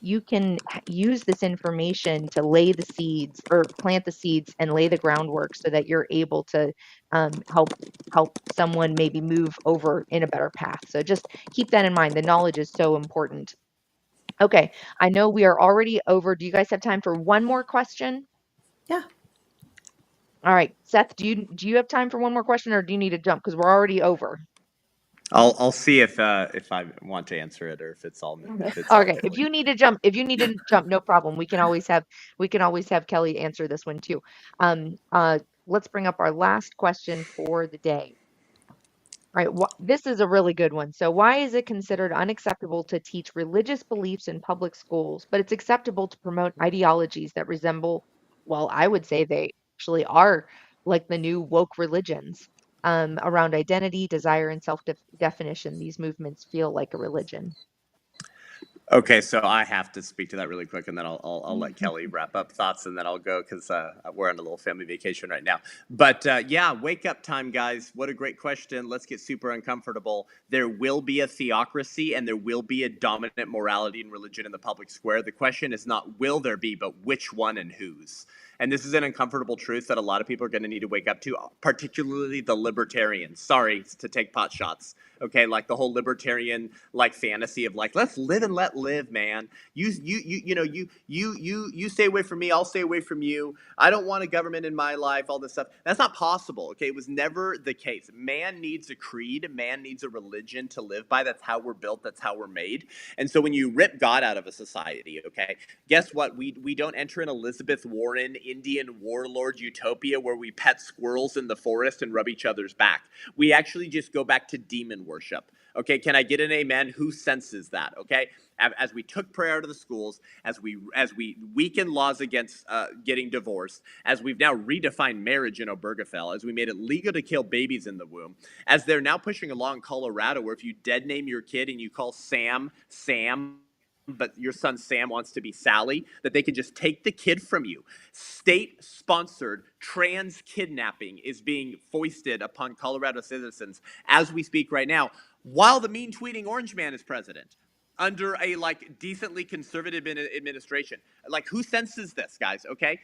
You can use this information to lay the seeds, or plant the seeds and lay the groundwork, so that you're able to help someone maybe move over in a better path. So just keep that in mind. The knowledge is so important. Okay, I know we are already over. Do you guys have time for one more question? Yeah. All right, Seth, do you have time for one more question, or do you need to jump because we're already over? I'll see if I want to answer it, or if it's all Okay, if Kelly. you need to jump, no problem. We can always have Kelly answer this one too. Let's bring up our last question for the day. All right, this is a really good one. So, why is it considered unacceptable to teach religious beliefs in public schools, but it's acceptable to promote ideologies that resemble, well, I would say they actually are like the new woke religions, around identity, desire, and self-definition? These movements feel like a religion. Okay, so I have to speak to that really quick, and then I'll let Kelly wrap up thoughts, and then I'll go, because we're on a little family vacation right now. But yeah, wake up time, guys. What a great question. Let's get super uncomfortable. There will be a theocracy, and there will be a dominant morality and religion in the public square. The question is not will there be, but which one and whose. And this is an uncomfortable truth that a lot of people are going to need to wake up to, particularly the libertarians. Sorry to take pot shots. Okay, like the whole libertarian fantasy of let's live and let live, man. You stay away from me, I'll stay away from you. I don't want a government in my life, all this stuff. That's not possible. Okay, it was never the case. Man needs a creed, man needs a religion to live by. That's how we're built, that's how we're made. And so when you rip God out of a society, okay, guess what? We don't enter an Elizabeth Warren Indian warlord utopia where we pet squirrels in the forest and rub each other's back. We actually just go back to demon worship. Okay, can I get an amen? Who senses that? Okay, as we took prayer out of the schools, as we weakened laws against getting divorced, as we've now redefined marriage in Obergefell, as we made it legal to kill babies in the womb, as they're now pushing along in Colorado, where if you dead name your kid and you call Sam, but your son Sam wants to be Sally, that they can just take the kid from you. State-sponsored trans kidnapping is being foisted upon Colorado citizens as we speak right now, while the mean tweeting orange man is president. under a like decently conservative administration. Like, who senses this, guys? Okay,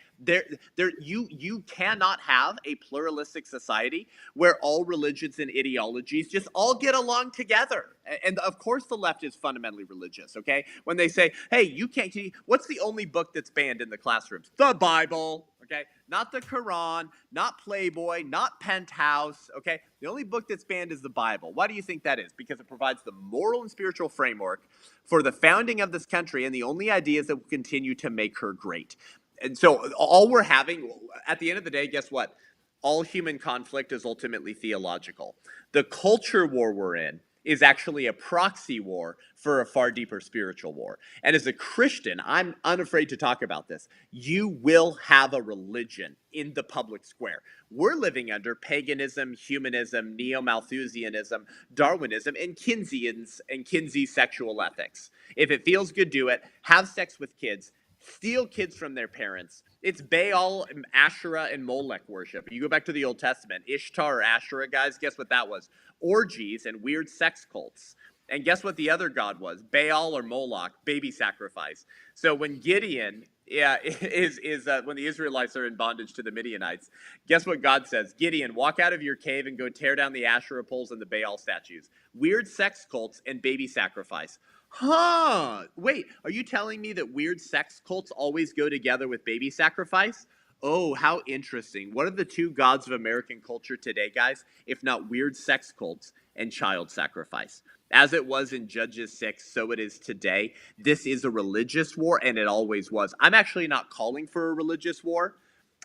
you cannot have a pluralistic society where all religions and ideologies just all get along together. And of course, the left is fundamentally religious. Okay, when they say, "Hey, you can't," what's the only book that's banned in the classrooms? The Bible. Okay, not the Quran, not Playboy, not Penthouse. Okay, the only book that's banned is the Bible. Why do you think that is? Because it provides the moral and spiritual framework for the founding of this country and the only ideas that will continue to make her great. And so, all we're having at the end of the day, guess what? All human conflict is ultimately theological. The culture war we're in is actually a proxy war for a far deeper spiritual war. And as a Christian, I'm unafraid to talk about this. You will have a religion in the public square. We're living under paganism, humanism, neo-Malthusianism, Darwinism, and Kinsey's sexual ethics. If it feels good, do it. Have sex with kids. Steal kids from their parents. It's Baal, Asherah, and Molech worship. You go back to the Old Testament, Ishtar or Asherah, guys, guess what that was? Orgies and weird sex cults. And guess what the other god was? Baal or Moloch, baby sacrifice. So when Gideon when the Israelites are in bondage to the Midianites, guess what God says? Gideon, walk out of your cave and go tear down the Asherah poles and the Baal statues. Weird sex cults and baby sacrifice. Huh. Wait, are you telling me that weird sex cults always go together with baby sacrifice? Oh, how interesting. What are the two gods of American culture today, guys, if not weird sex cults and child sacrifice? As it was in Judges 6, so it is today. This is a religious war, and it always was. I'm actually not calling for a religious war.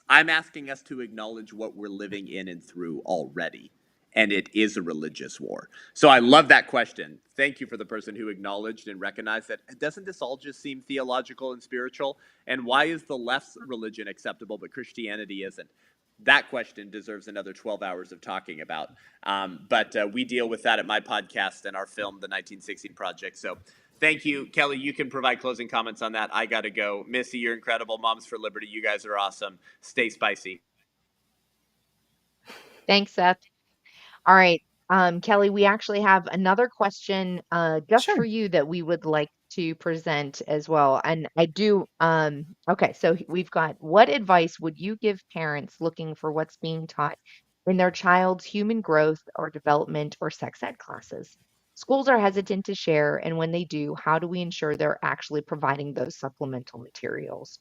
I'm asking us to acknowledge what we're living in and through already. And it is a religious war. So I love that question. Thank you for the person who acknowledged and recognized that. Doesn't this all just seem theological and spiritual? And why is the left's religion acceptable, but Christianity isn't? That question deserves another 12 hours of talking about. But we deal with that at my podcast and our film, The 1916 Project. So thank you. Kelly, you can provide closing comments on that. I got to go. Missy, you're incredible. Moms for Liberty, you guys are awesome. Stay spicy. Thanks, Seth. All right. Kelly, we actually have another question just Sure. for you that we would like to present as well. And I do, okay, so we've got, what advice would you give parents looking for what's being taught in their child's human growth or development or sex ed classes? Schools are hesitant to share, and when they do, how do we ensure they're actually providing those supplemental materials?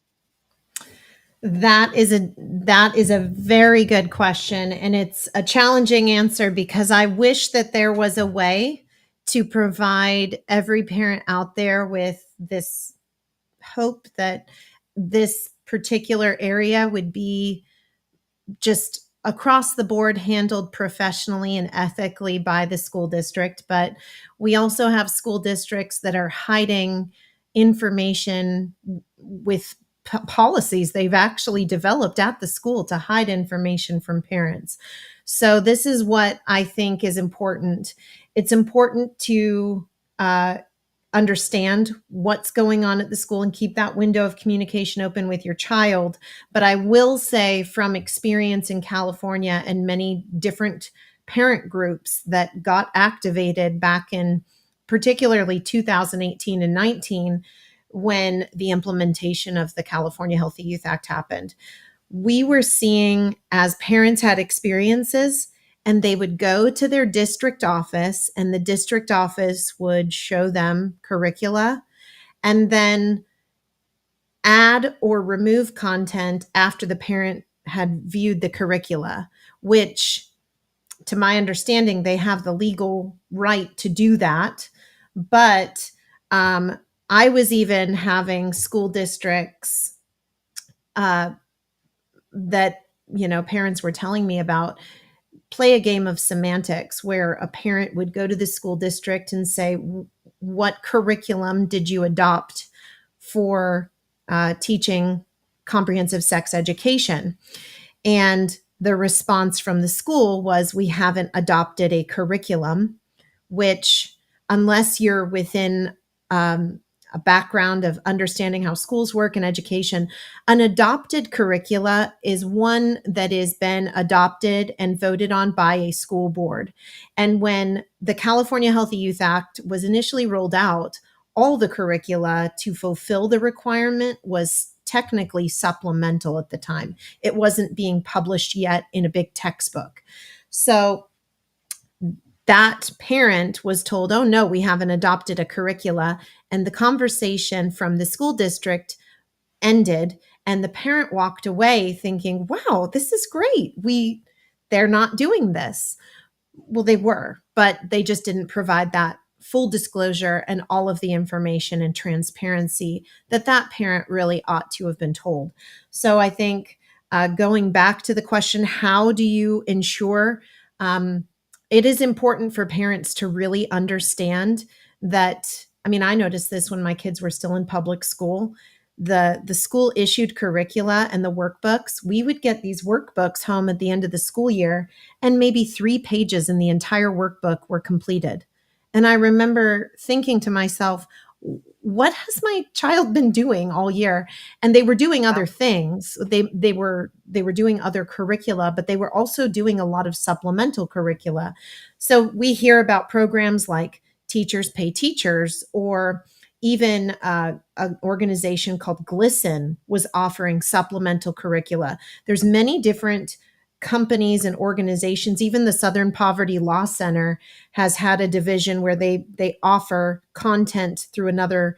That is a very good question, and it's a challenging answer because I wish that there was a way to provide every parent out there with this hope that this particular area would be just across the board handled professionally and ethically by the school district. But we also have school districts that are hiding information with policies they've actually developed at the school to hide information from parents. So this is what I think is important. It's important to understand what's going on at the school and keep that window of communication open with your child. But I will say, from experience in California and many different parent groups that got activated back in particularly 2018 and 19, when the implementation of the California Healthy Youth Act happened, we were seeing, as parents had experiences, and they would go to their district office, and the district office would show them curricula and then add or remove content after the parent had viewed the curricula, which, to my understanding, they have the legal right to do that. But I was even having school districts that, parents were telling me about, play a game of semantics where a parent would go to the school district and say, what curriculum did you adopt for teaching comprehensive sex education? And the response from the school was, we haven't adopted a curriculum, which, unless you're within a background of understanding how schools work and education, an adopted curricula is one that has been adopted and voted on by a school board. And when the California Healthy Youth Act was initially rolled out, all the curricula to fulfill the requirement was technically supplemental at the time. It wasn't being published yet in a big textbook. So that parent was told, oh no, we haven't adopted a curricula. And the conversation from the school district ended, and the parent walked away thinking, wow, this is great. They're not doing this. Well, they were, but they just didn't provide that full disclosure and all of the information and transparency that that parent really ought to have been told. So I think going back to the question, how do you ensure it is important for parents to really understand that. I mean, I noticed this when my kids were still in public school. The school issued curricula and the workbooks, we would get these workbooks home at the end of the school year, and maybe 3 pages in the entire workbook were completed. And I remember thinking to myself, what has my child been doing all year? And they were doing other things. They were doing other curricula, but they were also doing a lot of supplemental curricula. So we hear about programs like Teachers Pay Teachers, or even an organization called Glisten was offering supplemental curricula. There's many different companies and organizations. Even the Southern Poverty Law Center has had a division where they offer content through another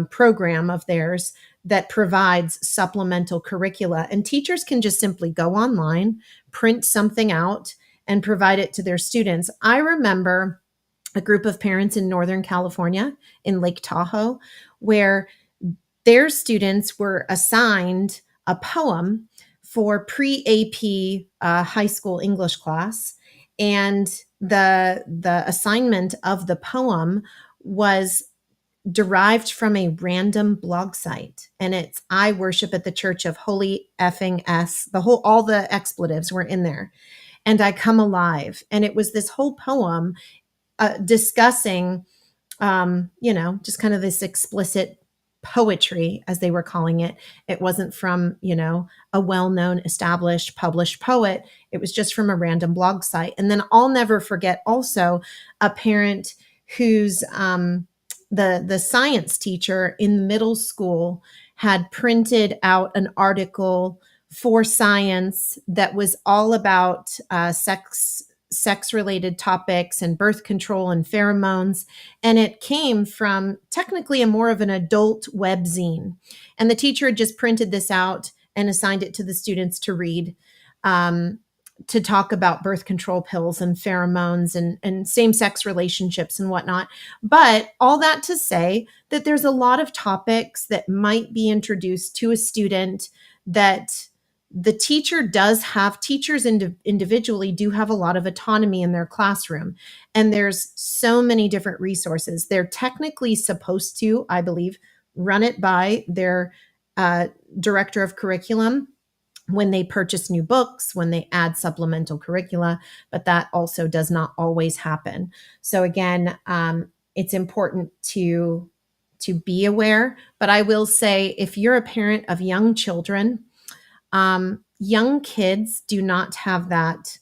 program of theirs that provides supplemental curricula. And teachers can just simply go online, print something out, and provide it to their students. I remember a group of parents in Northern California, in Lake Tahoe, where their students were assigned a poem for pre-AP high school English class. And the assignment of the poem was derived from a random blog site. And it's I worship at the Church of Holy Effing S. All the expletives were in there. And I come alive. And it was this whole poem discussing, just kind of this explicit poetry, as they were calling it. It wasn't from, a well-known, established, published poet. It was just from a random blog site. And then I'll never forget also a parent whose the science teacher in middle school had printed out an article for science that was all about sex related topics and birth control and pheromones. And it came from technically a more of an adult webzine. And the teacher had just printed this out and assigned it to the students to read, to talk about birth control pills and pheromones and same-sex relationships and whatnot. But all that to say that there's a lot of topics that might be introduced to a student that the teacher does have. Teachers individually do have a lot of autonomy in their classroom. And there's so many different resources. They're technically supposed to, I believe, run it by their director of curriculum when they purchase new books, when they add supplemental curricula, but that also does not always happen. So again, it's important to be aware. But I will say, if you're a parent of young children, young kids do not have that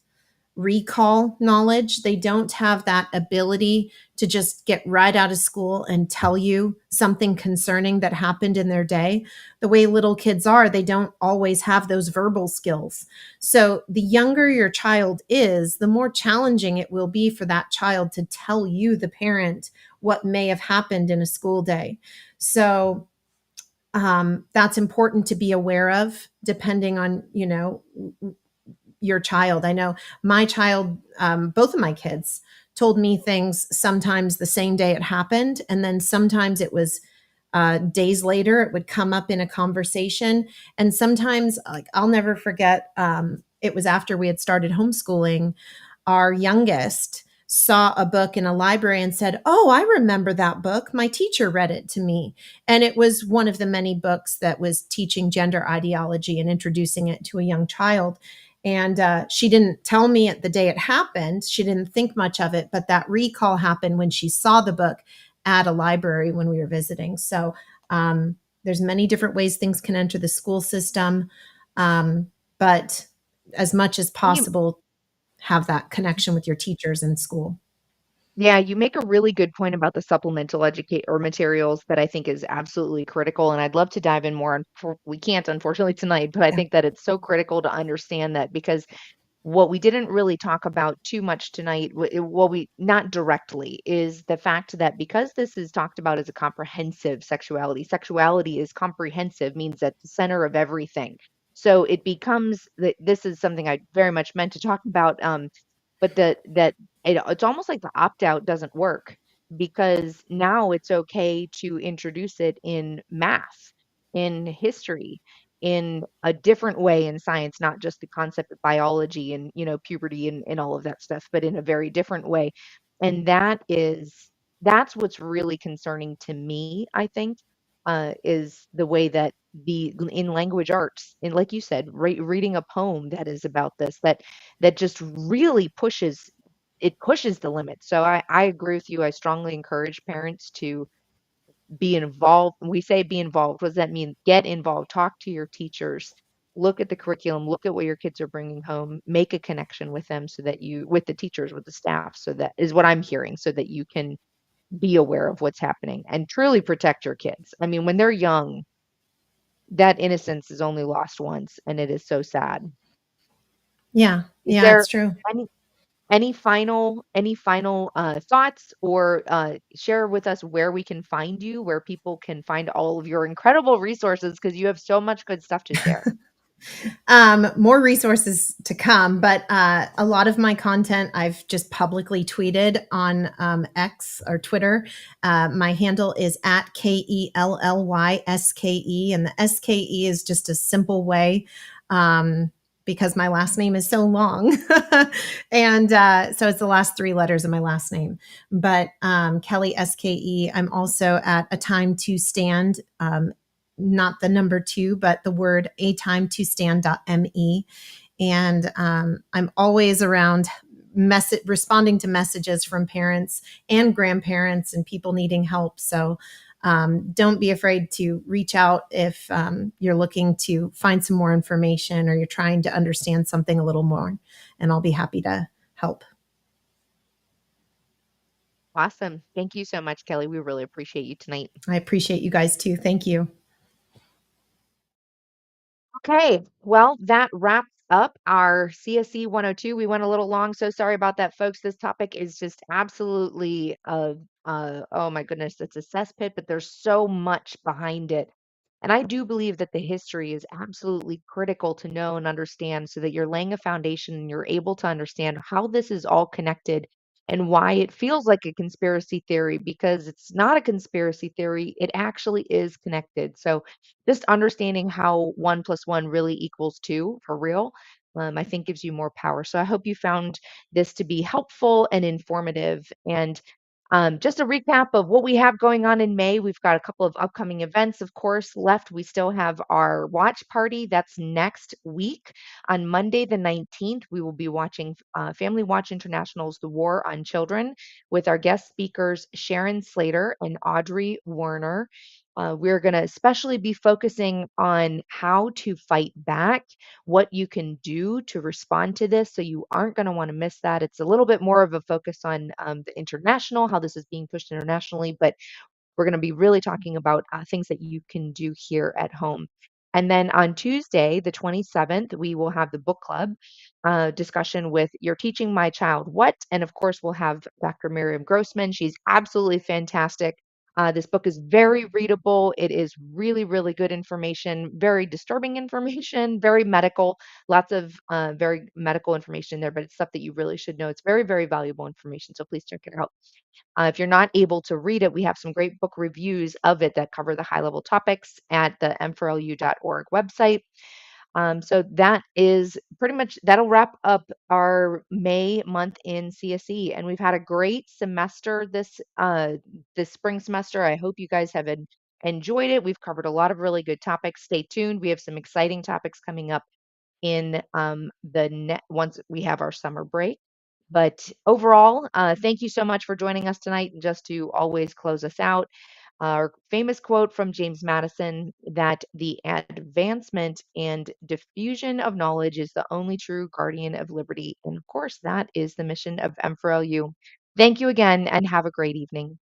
recall knowledge. They don't have that ability to just get right out of school and tell you something concerning that happened in their day. The way little kids are, they don't always have those verbal skills. So the younger your child is, the more challenging it will be for that child to tell you, the parent, what may have happened in a school day. So that's important to be aware of, depending on, your child. I know my child, both of my kids told me things sometimes the same day it happened. And then sometimes it was days later, it would come up in a conversation. And sometimes, like, I'll never forget, it was after we had started homeschooling. Our youngest saw a book in a library and said, oh, I remember that book. My teacher read it to me. And it was one of the many books that was teaching gender ideology and introducing it to a young child. And she didn't tell me at the day it happened. She didn't think much of it, but that recall happened when she saw the book at a library when we were visiting. So there's many different ways things can enter the school system, but as much as possible, have that connection with your teachers in school. Yeah, you make a really good point about the supplemental educate or materials that I think is absolutely critical. And I'd love to dive in more. We can't, unfortunately, tonight, but I Yeah. think that it's so critical to understand that because what we didn't really talk about too much tonight, well, we not directly, is the fact that because this is talked about as a comprehensive sexuality, sexuality is comprehensive, means at the center of everything. So it becomes that this is something I very much meant to talk about. But that it's almost like the opt out doesn't work because now it's okay to introduce it in math, in history, in a different way in science, not just the concept of biology and, puberty and all of that stuff, but in a very different way. And that's what's really concerning to me, I think, is the way that in language arts, and like you said, reading a poem that is about this, that just really pushes the limit. So I agree with you. I strongly encourage parents to be involved. When we say be involved, what does that mean? Get involved, talk to your teachers, look at the curriculum, look at what your kids are bringing home, make a connection with them so that with the teachers, with the staff. So that is what I'm hearing, so that you can be aware of what's happening and truly protect your kids. I mean, when they're young, that innocence is only lost once, and it is so sad. Yeah. Is Yeah, there it's true. any final thoughts, or share with us where we can find you, where people can find all of your incredible resources, because you have so much good stuff to share. More resources to come, but a lot of my content I've just publicly tweeted on X or Twitter. My handle is at KELLYSKE, and the SKE is just a simple way. Because my last name is so long. And so it's the last three letters of my last name. But Kelly SKE. I'm also at A Time to Stand, not the number two, but the word a time to stand.me. And I'm always around responding to messages from parents and grandparents and people needing help. So don't be afraid to reach out if you're looking to find some more information or you're trying to understand something a little more. And I'll be happy to help. Awesome. Thank you so much, Kelly. We really appreciate you tonight. I appreciate you guys too. Thank you. Okay, well, that wraps up our CSE 102. We went a little long, so sorry about that, folks. This topic is just absolutely, oh my goodness, it's a cesspit, but there's so much behind it. And I do believe that the history is absolutely critical to know and understand so that you're laying a foundation and you're able to understand how this is all connected and why it feels like a conspiracy theory, because it's not a conspiracy theory. It actually is connected. So, just understanding how one plus one really equals two for real, I think gives you more power. So I hope you found this to be helpful and informative. And just a recap of what we have going on in May. We've got a couple of upcoming events, of course, left. We still have our watch party. That's next week on Monday, the 19th. We will be watching Family Watch International's The War on Children with our guest speakers, Sharon Slater and Audrey Werner. We're going to especially be focusing on how to fight back, what you can do to respond to this. So you aren't going to want to miss that. It's a little bit more of a focus on the international, how this is being pushed internationally, but we're going to be really talking about things that you can do here at home. And then on Tuesday, the 27th, we will have the book club discussion with You're Teaching My Child What? And of course, we'll have Dr. Miriam Grossman. She's absolutely fantastic. This book is very readable. It is really, really good information, very disturbing information, very medical, lots of very medical information there, but it's stuff that you really should know. It's very, very valuable information. So please check it out. If you're not able to read it, we have some great book reviews of it that cover the high level topics at the m4lu.org website. So that is pretty much that'll wrap up our May month in CSE, and we've had a great semester this spring semester. I hope you guys have enjoyed it. We've covered a lot of really good topics. Stay tuned. We have some exciting topics coming up in once we have our summer break. But overall, thank you so much for joining us tonight. And just to always close us out, our famous quote from James Madison that the advancement and diffusion of knowledge is the only true guardian of liberty. And of course, that is the mission of M4LU. Thank you again and have a great evening.